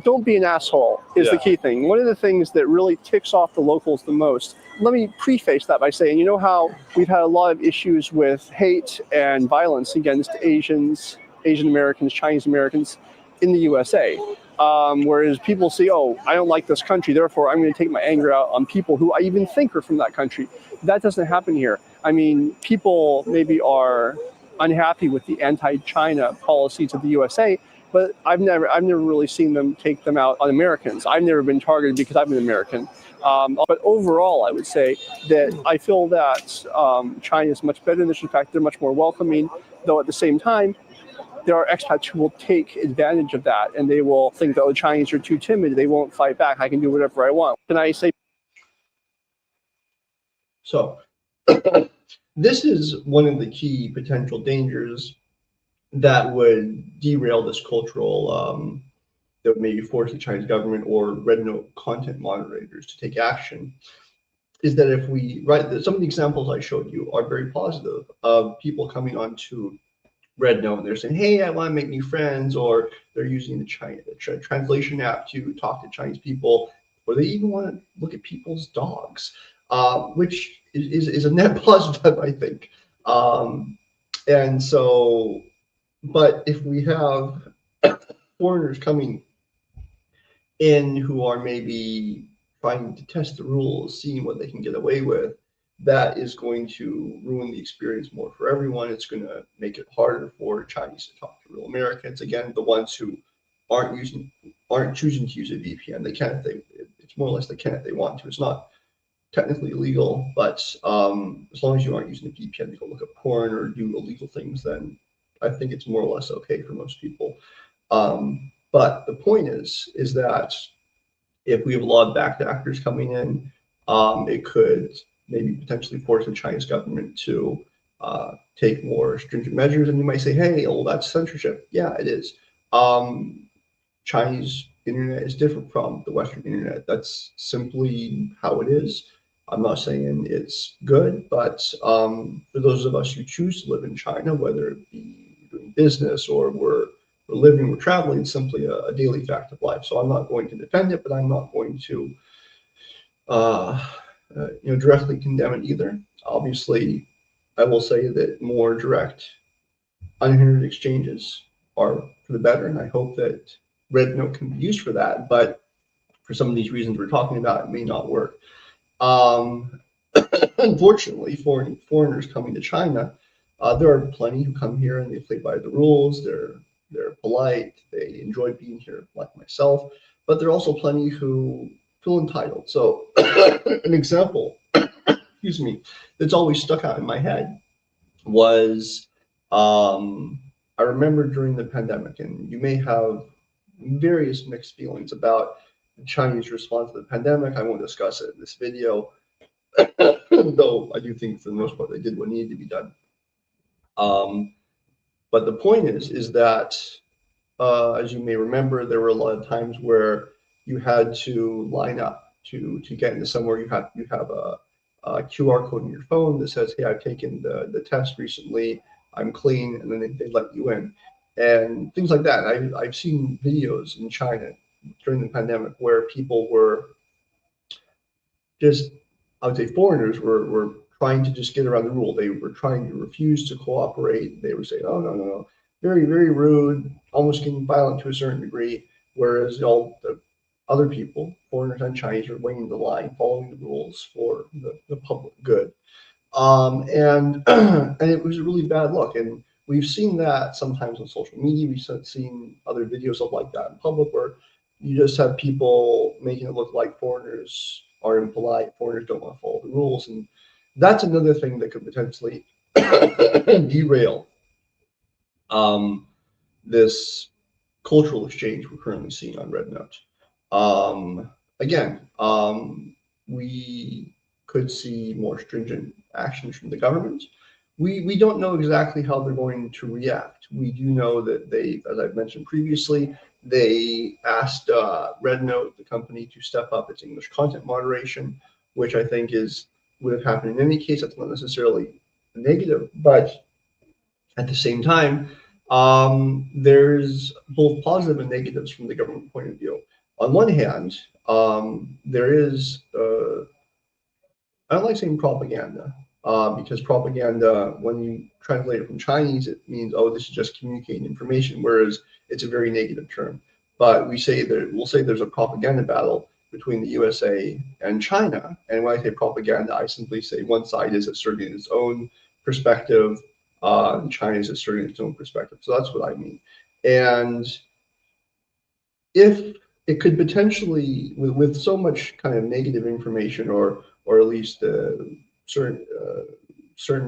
Don't be an asshole is the key thing. One of the things that really ticks off the locals the most, let me preface that by saying, you know how we've had a lot of issues with hate and violence against Asians, Asian Americans, Chinese Americans in the USA. Whereas people say, oh, I don't like this country, therefore I'm going to take my anger out on people who I even think are from that country. That doesn't happen here. I mean, people maybe are unhappy with the anti-China policies of the USA, but I've never really seen them take them out on Americans. I've never been targeted because I'm an American. But overall, I would say that I feel that China is much better in this. In fact, they're much more welcoming, though at the same time, there are expats who will take advantage of that, and they will think that, oh, the Chinese are too timid. They won't fight back. I can do whatever I want. Can I say?
So this is one of the key potential dangers that would derail this cultural, that would maybe force the Chinese government or RedNote content moderators to take action, is that if we, some of the examples I showed you are very positive of people coming onto RedNote and they're saying, hey, I want to make new friends, or they're using the translation app to talk to Chinese people, or they even want to look at people's dogs, which is a net positive, I think. And so, but if we have foreigners coming in who are maybe trying to test the rules, seeing what they can get away with, that is going to ruin the experience more for everyone. It's going to make it harder for Chinese to talk to real Americans. Again, the ones who aren't choosing to use a VPN. They can if it's more or less they can if they want to. It's not technically illegal, but as long as you aren't using a VPN to go look at porn or do illegal things, then I think it's more or less okay for most people. But the point is that if we have a lot of bad actors coming in, it could maybe potentially force the Chinese government to take more stringent measures. And you might say, hey, oh, that's censorship. Yeah, it is. Chinese internet is different from the Western internet. That's simply how it is. I'm not saying it's good, but for those of us who choose to live in China, whether it be doing business or we're traveling, it's simply a daily fact of life. So I'm not going to defend it, but I'm not going to directly condemn it either. Obviously, I will say that more direct, unhindered exchanges are for the better, and I hope that RedNote can be used for that. But for some of these reasons we're talking about, it may not work. Unfortunately, foreigners coming to China, there are plenty who come here and they play by the rules. They're polite. They enjoy being here, like myself. But there are also plenty who feel entitled. So, an example, excuse me, that's always stuck out in my head was I remember during the pandemic, and you may have various mixed feelings about the Chinese response to the pandemic. I won't discuss it in this video, though I do think for the most part they did what needed to be done. But the point is that, as you may remember, there were a lot of times where you had to line up to get into somewhere. You have a QR code on your phone that says, hey, I've taken the test recently, I'm clean, and then they let you in. And things like that. I've seen videos in China during the pandemic where people were just, I would say foreigners were trying to just get around the rule. They were trying to refuse to cooperate. They were saying, oh, no, very, very rude, almost getting violent to a certain degree, whereas all the other people, foreigners and Chinese, are waiting the line, following the rules for the public good. And it was a really bad look. And we've seen that sometimes on social media. We've seen other videos of like that in public where you just have people making it look like foreigners are impolite, foreigners don't want to follow the rules. And that's another thing that could potentially derail this cultural exchange we're currently seeing on RedNote. Again, we could see more stringent actions from the government. We don't know exactly how they're going to react. We do know that they, as I've mentioned previously, they asked RedNote, the company, to step up its English content moderation, which I think would have happened in any case. That's not necessarily negative, but at the same time, there's both positive and negatives from the government point of view. On one hand, there is I don't like saying propaganda because propaganda, when you translate it from Chinese, it means, oh, this is just communicating information, whereas it's a very negative term. But we'll say there's a propaganda battle between the USA and China. And when I say propaganda, I simply say one side is asserting its own perspective, and China is asserting its own perspective. So that's what I mean. And if it could potentially, with so much kind of negative information, or at least certain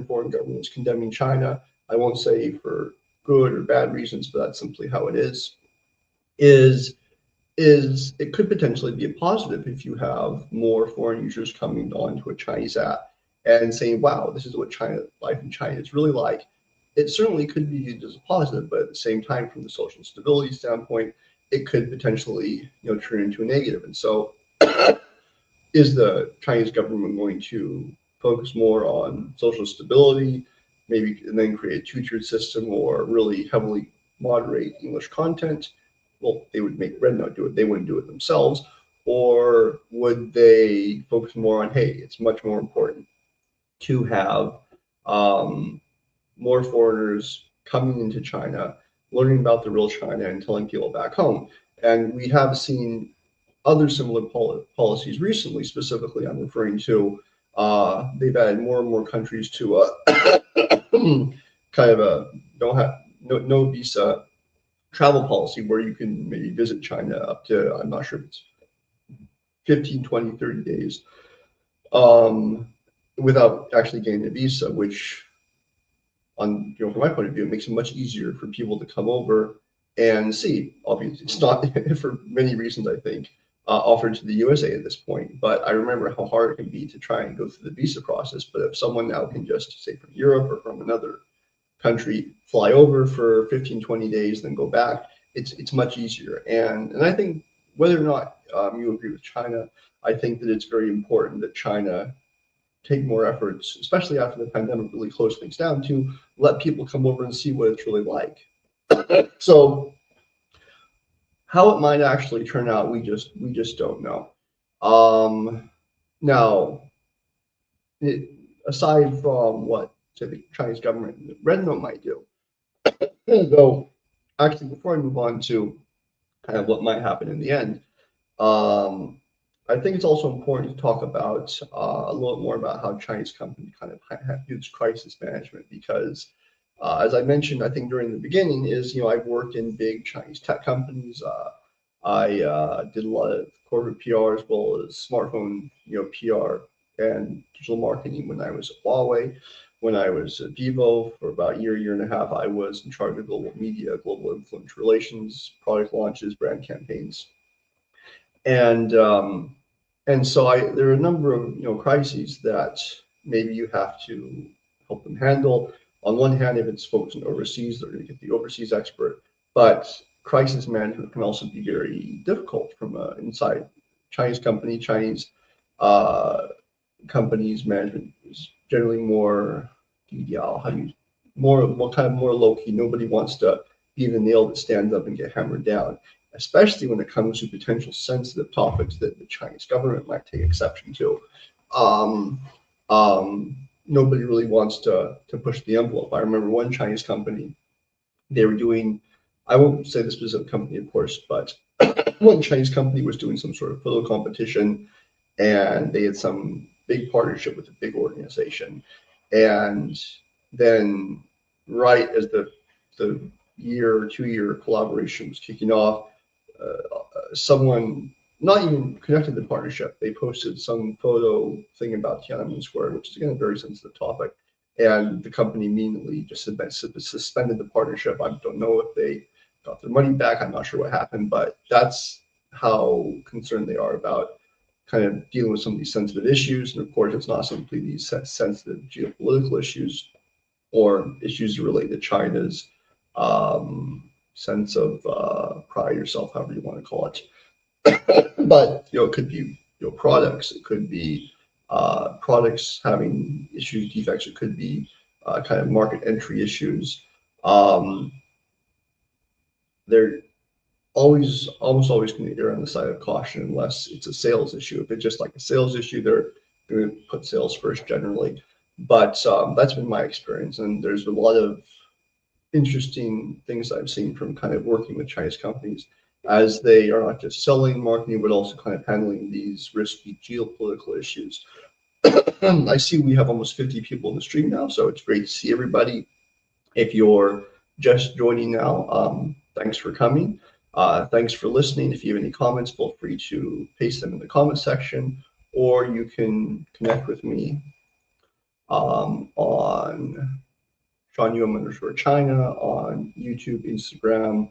foreign governments condemning China, I won't say for good or bad reasons, but that's simply how it is. Is it could potentially be a positive if you have more foreign users coming onto a Chinese app and saying, "Wow, this is what life in China is really like." It certainly could be viewed as a positive, but at the same time, from the social stability standpoint, it could potentially, turn into a negative. And so, is the Chinese government going to focus more on social stability, maybe, and then create a two-tiered system, or really heavily moderate English content? Well, they would make RedNote do it. They wouldn't do it themselves. Or would they focus more on, hey, it's much more important to have more foreigners coming into China, learning about the real China, and telling people back home? And we have seen other similar policies recently. Specifically, I'm referring to they've added more and more countries to kind of a no visa travel policy, where you can maybe visit China up to, I'm not sure if it's 15, 20, 30 days without actually getting a visa, which, from my point of view, it makes it much easier for people to come over and see. Obviously, it's not for many reasons, I think, offered to the USA at this point. But I remember how hard it can be to try and go through the visa process. But if someone now can just, say, from Europe or from another country, fly over for 15, 20 days, then go back, it's much easier. And I think, whether or not you agree with China, I think that it's very important that China take more efforts, especially after the pandemic really closed things down, to let people come over and see what it's really like. So how it might actually turn out, we just don't know. Now, aside from what, say, the Chinese government and RedNote might do, though, actually, before I move on to kind of what might happen in the end, I think it's also important to talk about a little more about how Chinese companies kind of use crisis management, because as I mentioned, I think during the beginning, I've worked in big Chinese tech companies. I did a lot of corporate PR, as well as smartphone PR and digital marketing when I was at Huawei. When I was at Vivo for about a year and a half, I was in charge of global media, global influence relations, product launches, brand campaigns. And so there are a number of crises that maybe you have to help them handle. On one hand, if it's focused on overseas, they're going to get the overseas expert. But crisis management can also be very difficult from inside Chinese company. Chinese companies management is generally more more low key. Nobody wants to be the nail that stands up and get hammered down, especially when it comes to potential sensitive topics that the Chinese government might take exception to. Nobody really wants to push the envelope. I remember one Chinese company, they were doing, I won't say the specific company, of course, but one Chinese company was doing some sort of photo competition, and they had some big partnership with a big organization. And then, right as the 2 year collaboration was kicking off, someone, not even connected to the partnership, they posted some photo thing about Tiananmen Square, which is, again, a very sensitive topic. And the company immediately just suspended the partnership. I don't know if they got their money back. I'm not sure what happened, but that's how concerned they are about kind of dealing with some of these sensitive issues. And of course, it's not simply these sensitive geopolitical issues or issues related to China's sense of pride or self, however you want to call it. But it could be products. It could be products having issues, defects. It could be kind of market entry issues. They're almost always going to err on the side of caution unless it's a sales issue. If it's just like a sales issue, they're going to put sales first generally. But that's been my experience, and there's a lot of interesting things I've seen from kind of working with Chinese companies as they are not just selling, marketing, but also kind of handling these risky geopolitical issues. I see we have almost 50 people in the stream now, so it's great to see everybody. If you're just joining now, thanks for coming. Thanks for listening. If you have any comments, feel free to paste them in the comment section, or you can connect with me on SeanYuan_China on YouTube, Instagram,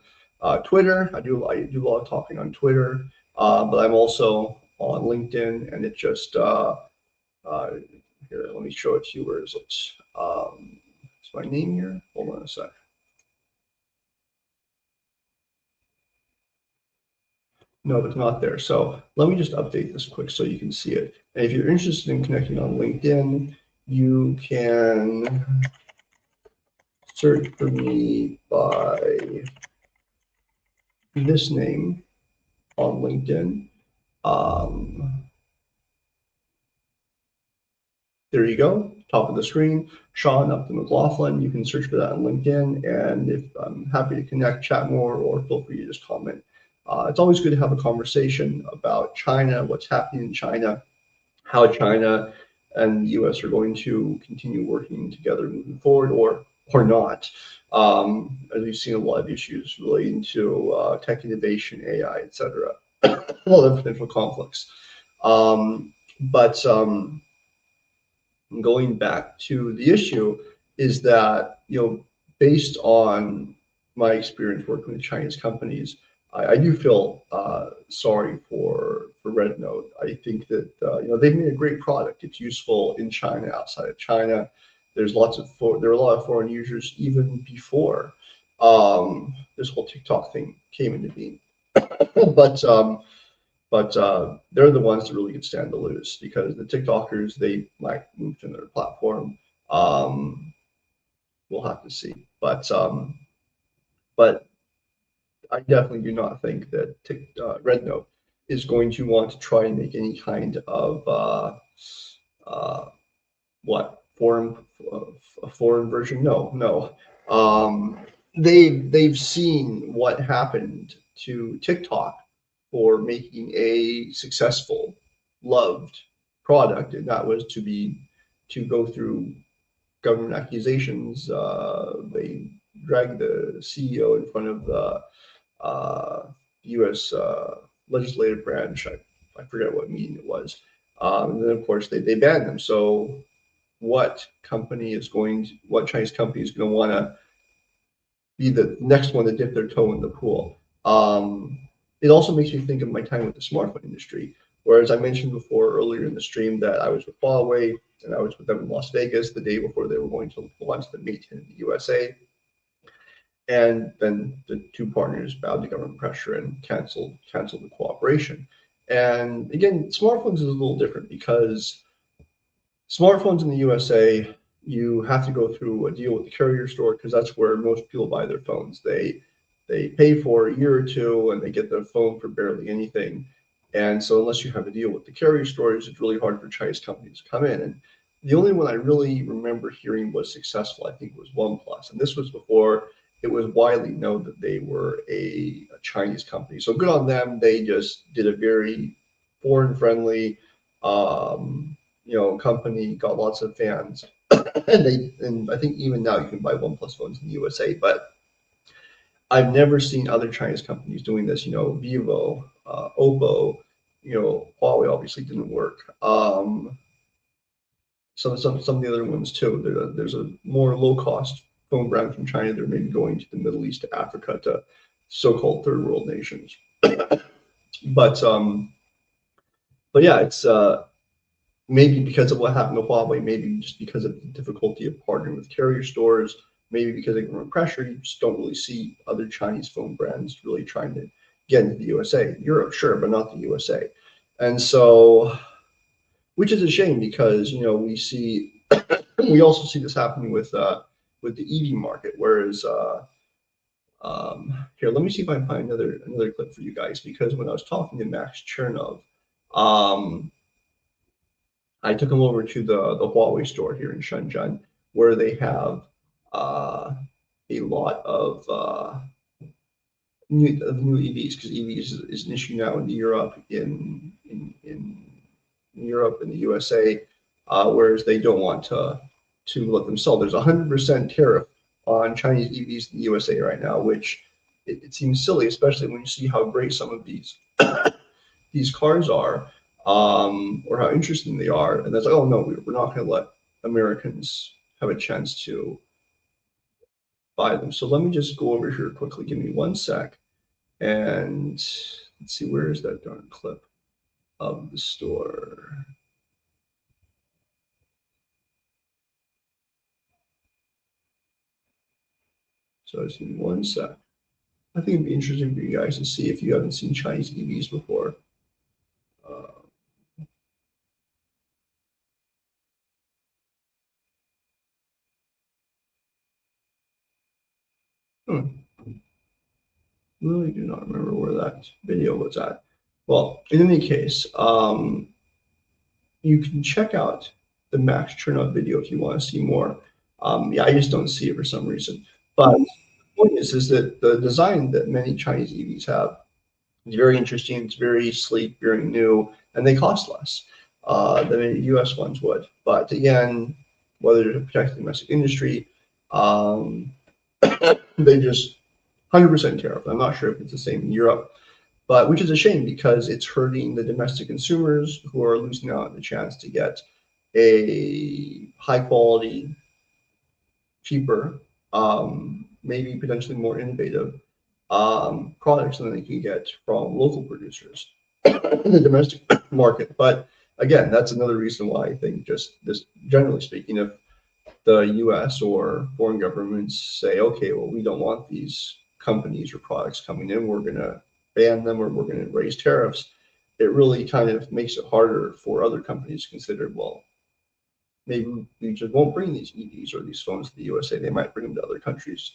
Twitter. I do a lot of talking on Twitter, but I'm also on LinkedIn, and it just here. Let me show it to you. Where is it? Is my name here? Hold on a sec. No, it's not there. So let me just update this quick so you can see it. And if you're interested in connecting on LinkedIn, you can search for me by this name on LinkedIn. There you go, top of the screen, Sean Upton McLaughlin. You can search for that on LinkedIn, and if I'm happy to connect, chat more, or feel free to just comment. It's always good to have a conversation about China, what's happening in China, how China and the US are going to continue working together moving forward, or not. As we've seen a lot of issues relating to tech innovation, AI, etc. A lot of potential conflicts. But going back to the issue is that, based on my experience working with Chinese companies, I do feel sorry for RedNote. I think that they've made a great product. It's useful in China, outside of China. There are a lot of foreign users even before this whole TikTok thing came into being. But they're the ones that really could stand to lose, because the TikTokers, they might move to their platform. We'll have to see. But I definitely do not think that RedNote is going to want to try and make any kind of foreign version. No. They've seen what happened to TikTok for making a successful, loved product, and that was to go through government accusations. They dragged the CEO in front of the U.S. legislative branch. I forget what meeting it was. And then of course they banned them. So what Chinese company is going to want to be the next one to dip their toe in the pool? It also makes me think of my time with the smartphone industry, where, as I mentioned before earlier in the stream, that I was with Huawei and I was with them in Las Vegas the day before they were going to launch the Mate 10 in the USA. And then the two partners bowed to government pressure and canceled the cooperation. And again, smartphones is a little different, because smartphones in the USA, you have to go through a deal with the carrier store, because that's where most people buy their phones. They pay for a year or two and they get their phone for barely anything. And so unless you have a deal with the carrier stores, it's really hard for Chinese companies to come in. And the only one I really remember hearing was successful, I think, was OnePlus. And this was before it was widely known that they were a Chinese company. So good on them. They just did a very foreign-friendly company, got lots of fans. and I think even now you can buy OnePlus phones in the USA, but I've never seen other Chinese companies doing this. Vivo, Oppo, Huawei obviously didn't work. Some of the other ones too. There's a more low-cost phone brand from China. They're maybe going to the Middle East, to Africa, to so-called third world nations. But yeah, it's maybe because of what happened to Huawei, maybe just because of the difficulty of partnering with carrier stores, maybe because of government pressure, you just don't really see other Chinese phone brands really trying to get into the USA. Europe, sure, but not the USA. And so, which is a shame because we see we also see this happening with the EV market. Whereas here, let me see if I can find another clip for you guys, because when I was talking to Max Chernov, um, I took him over to the Huawei store here in Shenzhen, where they have a lot of new EVs, because EVs is an issue now in Europe, in Europe and the USA, whereas they don't want to let them sell. There's a 100% tariff on Chinese EVs in the USA right now, which it seems silly, especially when you see how great some of these cars are, or how interesting they are. And that's like, oh no, we're not going to let Americans have a chance to buy them. So let me just go over here quickly. Give me one sec. And let's see, where is that darn clip of the store? So just give me one sec. I think it'd be interesting for you guys to see if you haven't seen Chinese EVs before. Hmm. Really do not remember where that video was at. Well, in any case, you can check out the Max Chernow video if you want to see more. Yeah, I just don't see it for some reason. But the point is that the design that many Chinese EVs have is very interesting. It's very sleek, very new, and they cost less than any U.S. ones would. But again, whether to protect the domestic industry, um, they just 100% tariff. I'm not sure if it's the same in Europe, but which is a shame because it's hurting the domestic consumers who are losing out on the chance to get a high quality, cheaper, maybe potentially more innovative products than they can get from local producers in the domestic market. But again, that's another reason why I think, just this generally speaking, if the US or foreign governments say, okay, well, we don't want these companies or products coming in, we're going to ban them or we're going to raise tariffs, it really kind of makes it harder for other companies to consider, well, maybe we just won't bring these EVs or these phones to the USA. They might bring them to other countries.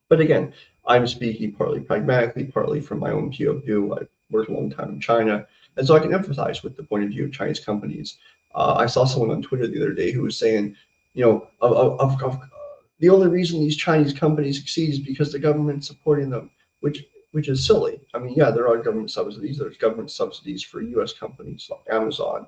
But again, I'm speaking partly pragmatically, partly from my own POV. I've worked a long time in China, and so I can empathize with the point of view of Chinese companies. I saw someone on Twitter the other day who was saying, the only reason these Chinese companies succeed is because the government's supporting them, which is silly. I mean, yeah, there are government subsidies. There's government subsidies for U.S. companies like Amazon,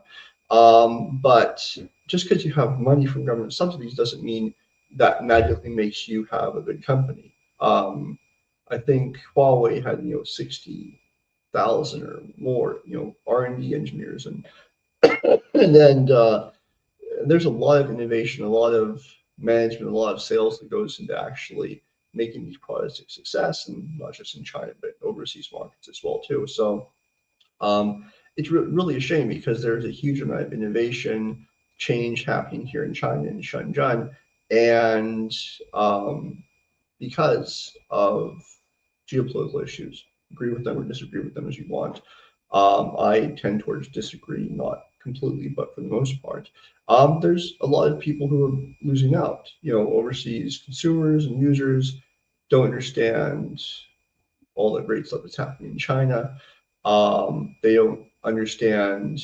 but just because you have money from government subsidies doesn't mean that magically makes you have a good company. I think Huawei had 60,000 or more R&D engineers, and then there's a lot of innovation, a lot of management, a lot of sales that goes into actually making these products a success, and not just in China but overseas markets as well too. So it's really a shame because there's a huge amount of innovation change happening here in China and Shenzhen, and because of geopolitical issues, agree with them or disagree with them as you want. I tend towards disagree, not completely, but for the most part. There's a lot of people who are losing out. Overseas consumers and users don't understand all the great stuff that's happening in China. They don't understand,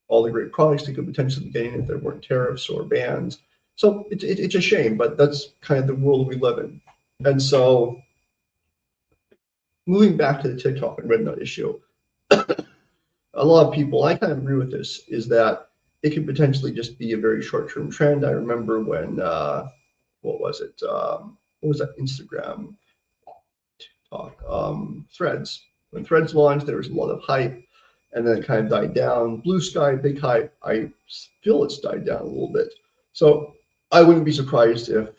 all the great products they could potentially be getting if there weren't tariffs or bans. So it's a shame, but that's kind of the world we live in. And so, moving back to the TikTok and RedNote issue, a lot of people, I kind of agree with this, is that it could potentially just be a very short-term trend. I remember when, what was it? What was that Instagram talk? Threads. When Threads launched, there was a lot of hype, and then it kind of died down. Blue Sky, big hype. I feel it's died down a little bit. So I wouldn't be surprised if,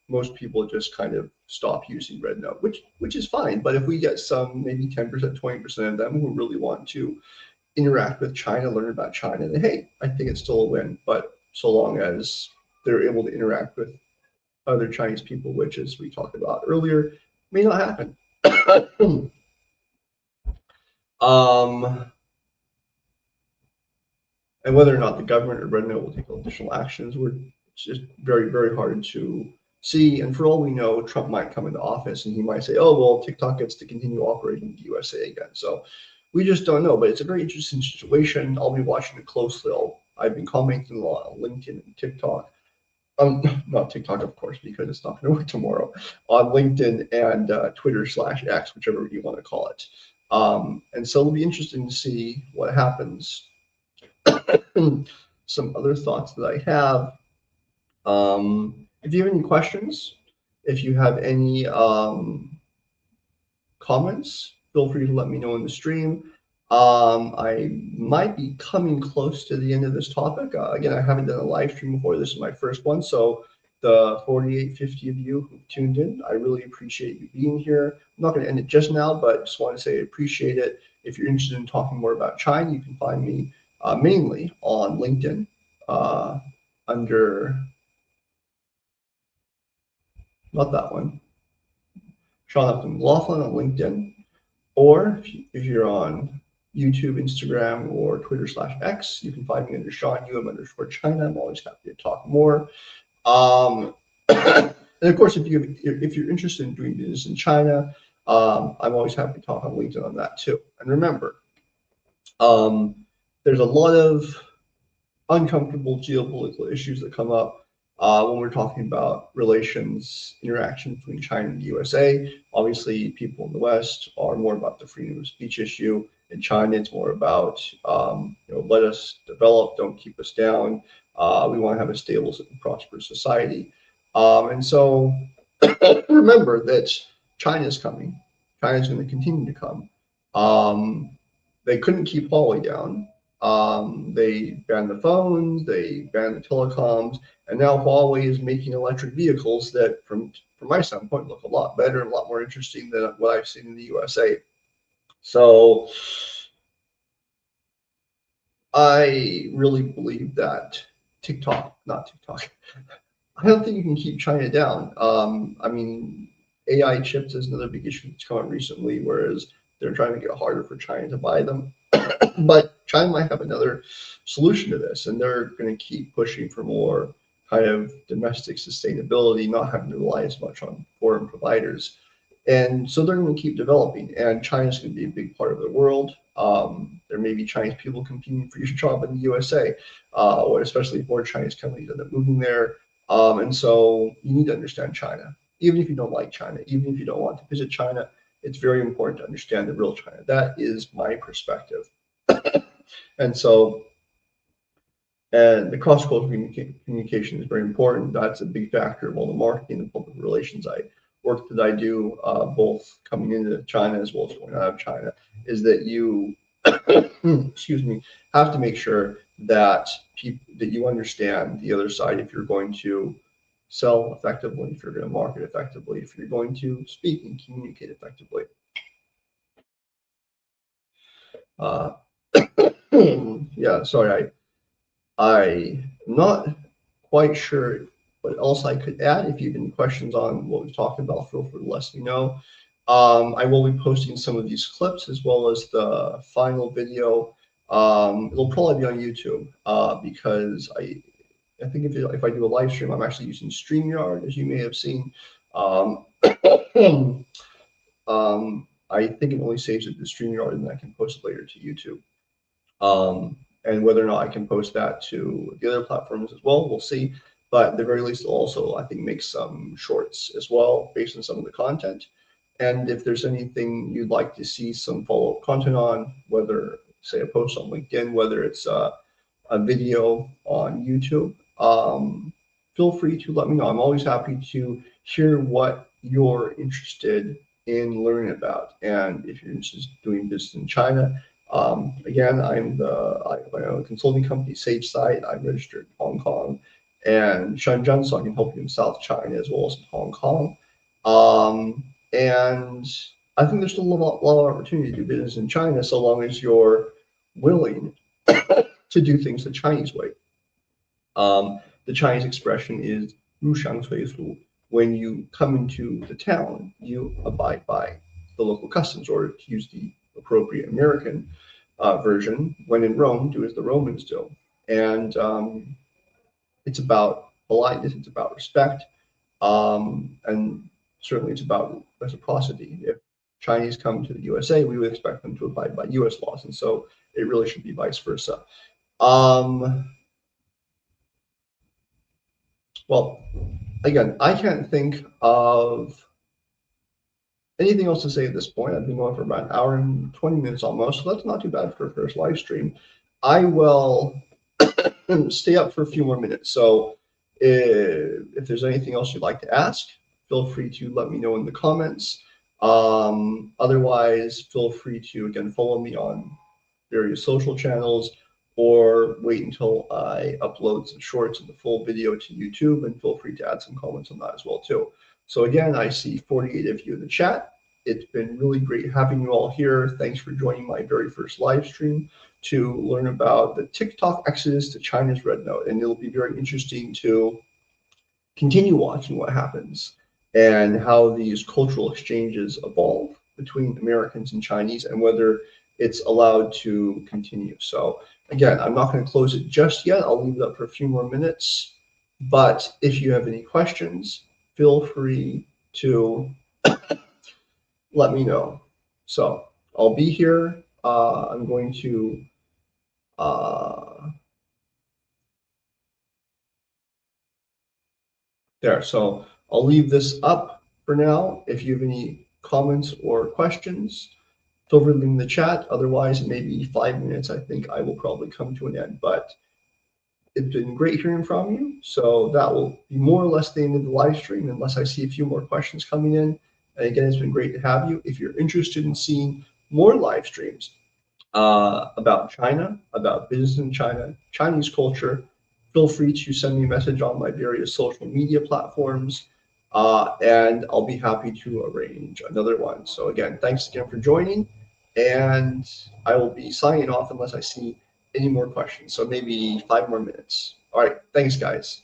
most people just kind of stop using RedNote, which is fine. But if we get some, maybe 10%, 20% of them who really want to interact with China, learn about China, then hey, I think it's still a win. But so long as they're able to interact with other Chinese people, which, as we talked about earlier, may not happen. And whether or not the government or RedNote will take additional actions, it's just very, very hard to see. And for all we know, Trump might come into office and he might say, oh, well, TikTok gets to continue operating in the USA again. So we just don't know. But it's a very interesting situation. I'll be watching it closely. I've been commenting a lot on LinkedIn and TikTok. Not TikTok, of course, because it's not going to work tomorrow, on LinkedIn and Twitter/X, whichever you want to call it. And so it'll be interesting to see what happens. Some other thoughts that I have. If you have any questions, if you have any comments, feel free to let me know in the stream. I might be coming close to the end of this topic. Again, I haven't done a live stream before. This is my first one. So the 48, 50 of you who tuned in, I really appreciate you being here. I'm not going to end it just now, but just want to say I appreciate it. If you're interested in talking more about China, you can find me mainly on LinkedIn under, not that one, Sean Upton McLaughlin on LinkedIn. Or if you're on YouTube, Instagram, or Twitter/X, you can find me under SeanUM_China. I'm always happy to talk more. And of course, if you're interested in doing business in China, I'm always happy to talk on LinkedIn on that too. And remember, there's a lot of uncomfortable geopolitical issues that come up when we're talking about relations, interaction between China and the USA. Obviously, people in the West are more about the freedom of speech issue. In China, it's more about, let us develop, don't keep us down. We want to have a stable and prosperous society. And so remember that China is coming. China is going to continue to come. They couldn't keep Huawei down. They banned the phones, they banned the telecoms, and now Huawei is making electric vehicles that, from my standpoint, look a lot better and a lot more interesting than what I've seen in the USA. So I really believe that not TikTok, I don't think you can keep China down. I mean, AI chips is another big issue that's come up recently, whereas they're trying to get harder for China to buy them. But China might have another solution to this, and they're going to keep pushing for more kind of domestic sustainability, not having to rely as much on foreign providers. And so they're going to keep developing, and China's going to be a big part of the world. There may be Chinese people competing for your job in the USA, or especially if more Chinese companies end up moving there. And so you need to understand China. Even if you don't like China, even if you don't want to visit China, it's very important to understand the real China. That is my perspective. And so, and the cross-cultural communication is very important. That's a big factor of all the marketing and public relations work that I do, both coming into China as well as going out of China, is that you, excuse me, have to make sure that you understand the other side if you're going to sell effectively, if you're going to market effectively, if you're going to speak and communicate effectively. Yeah, sorry, I'm not quite sure what else I could add. If you have any questions on what we've talked about, feel free to let me know. I will be posting some of these clips as well as the final video. It'll probably be on YouTube because I think if I do a live stream, I'm actually using StreamYard, as you may have seen. I think it only saves it to StreamYard, and then I can post it later to YouTube. And whether or not I can post that to the other platforms as well, we'll see. But at the very least, it'll also, I think, make some shorts as well based on some of the content. And if there's anything you'd like to see some follow-up content on, whether, say, a post on LinkedIn, whether it's a video on YouTube, feel free to let me know. I'm always happy to hear what you're interested in learning about. And if you're interested in doing business in China, again, I own a consulting company, Sage Site. I'm registered in Hong Kong, and Shenzhen, so I can help you in South China as well as in Hong Kong. And I think there's still a lot of opportunity to do business in China so long as you're willing to do things the Chinese way. The Chinese expression is 入乡随俗. When you come into the town, you abide by the local customs, or to use the appropriate American version, when in Rome, do as the Romans do. And it's about politeness, it's about respect, and certainly it's about reciprocity. If Chinese come to the USA, we would expect them to abide by US laws, and so it really should be vice versa. Well, again, I can't think of anything else to say at this point. I've been going for about an hour and 20 minutes almost, so that's not too bad for a first live stream. I will stay up for a few more minutes. So if there's anything else you'd like to ask, feel free to let me know in the comments. Otherwise, feel free to, again, follow me on various social channels, or wait until I upload some shorts of the full video to YouTube, and feel free to add some comments on that as well too. So again, I see 48 of you in the chat. It's been really great having you all here. Thanks for joining my very first live stream to learn about the TikTok exodus to China's RedNote. And it'll be very interesting to continue watching what happens and how these cultural exchanges evolve between Americans and Chinese, and whether it's allowed to continue. So again, I'm not going to close it just yet. I'll leave it up for a few more minutes. But if you have any questions, feel free to let me know. So I'll be here. I'm going to there. So I'll leave this up for now. If you have any comments or questions, feel free to leave in the chat. Otherwise, maybe 5 minutes, I think I will probably come to an end. But it's been great hearing from you. So that will be more or less the end of the live stream, unless I see a few more questions coming in. And again, it's been great to have you. If you're interested in seeing more live streams about China, about business in China, Chinese culture, feel free to send me a message on my various social media platforms, and I'll be happy to arrange another one. So again, thanks again for joining, and I will be signing off unless I see any more questions. So maybe 5 more minutes. All right, thanks, guys.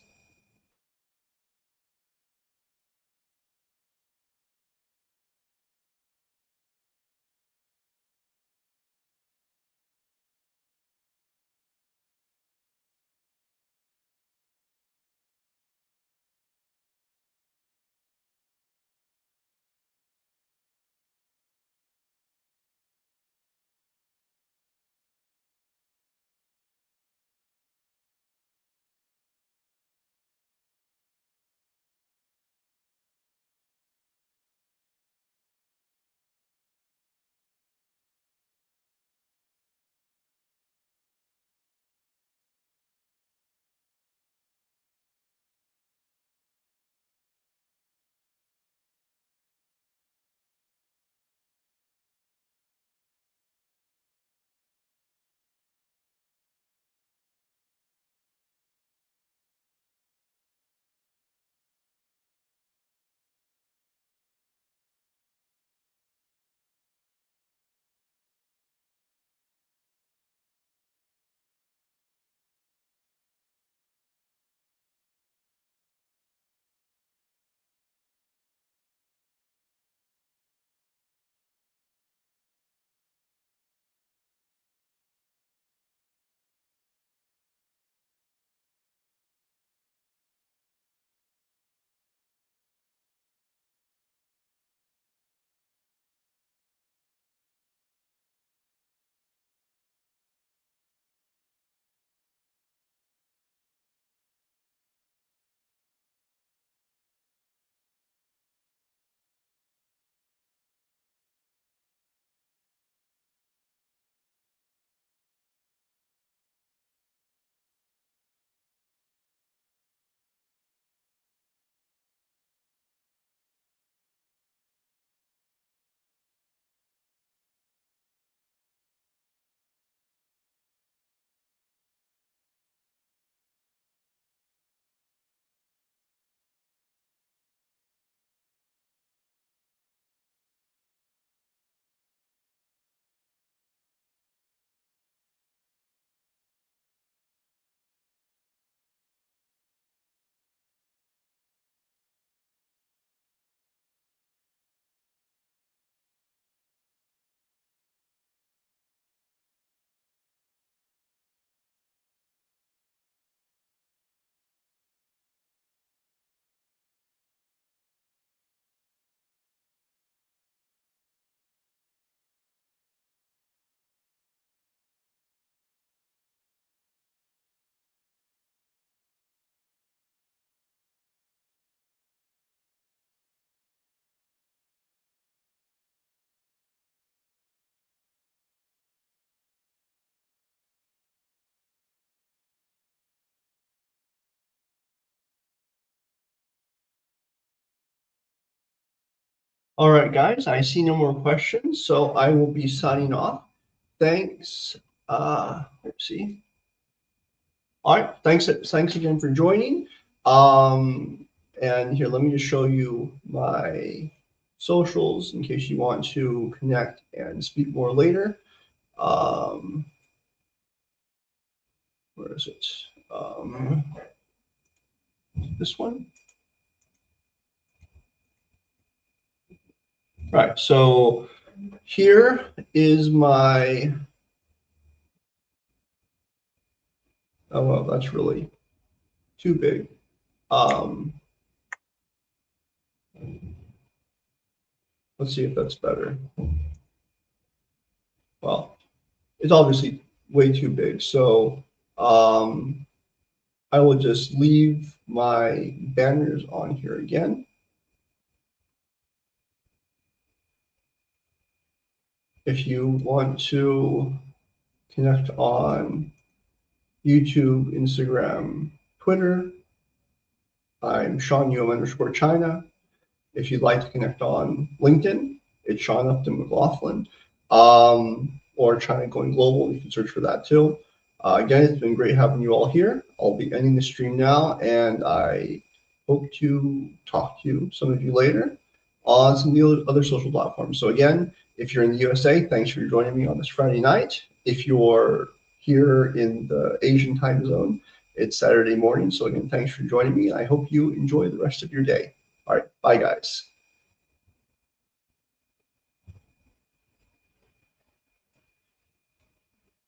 All right, guys, I see no more questions, so I will be signing off. Thanks. Let's see. All right, thanks again for joining. And here, let me just show you my socials in case you want to connect and speak more later. Where is it? This one. Right, so here is my, oh, well, that's really too big. Let's see if that's better. Well, it's obviously way too big. So I will just leave my banners on here again. If you want to connect on YouTube, Instagram, Twitter, I'm SeanUM_China. If you'd like to connect on LinkedIn, it's Sean Upton McLaughlin. Or China Going Global, you can search for that too. Again, it's been great having you all here. I'll be ending the stream now, and I hope to talk to some of you later on some of the other social platforms. So again, if you're in the USA, thanks for joining me on this Friday night. If you're here in the Asian time zone, it's Saturday morning. So again, thanks for joining me. I hope you enjoy the rest of your day. All right, bye guys.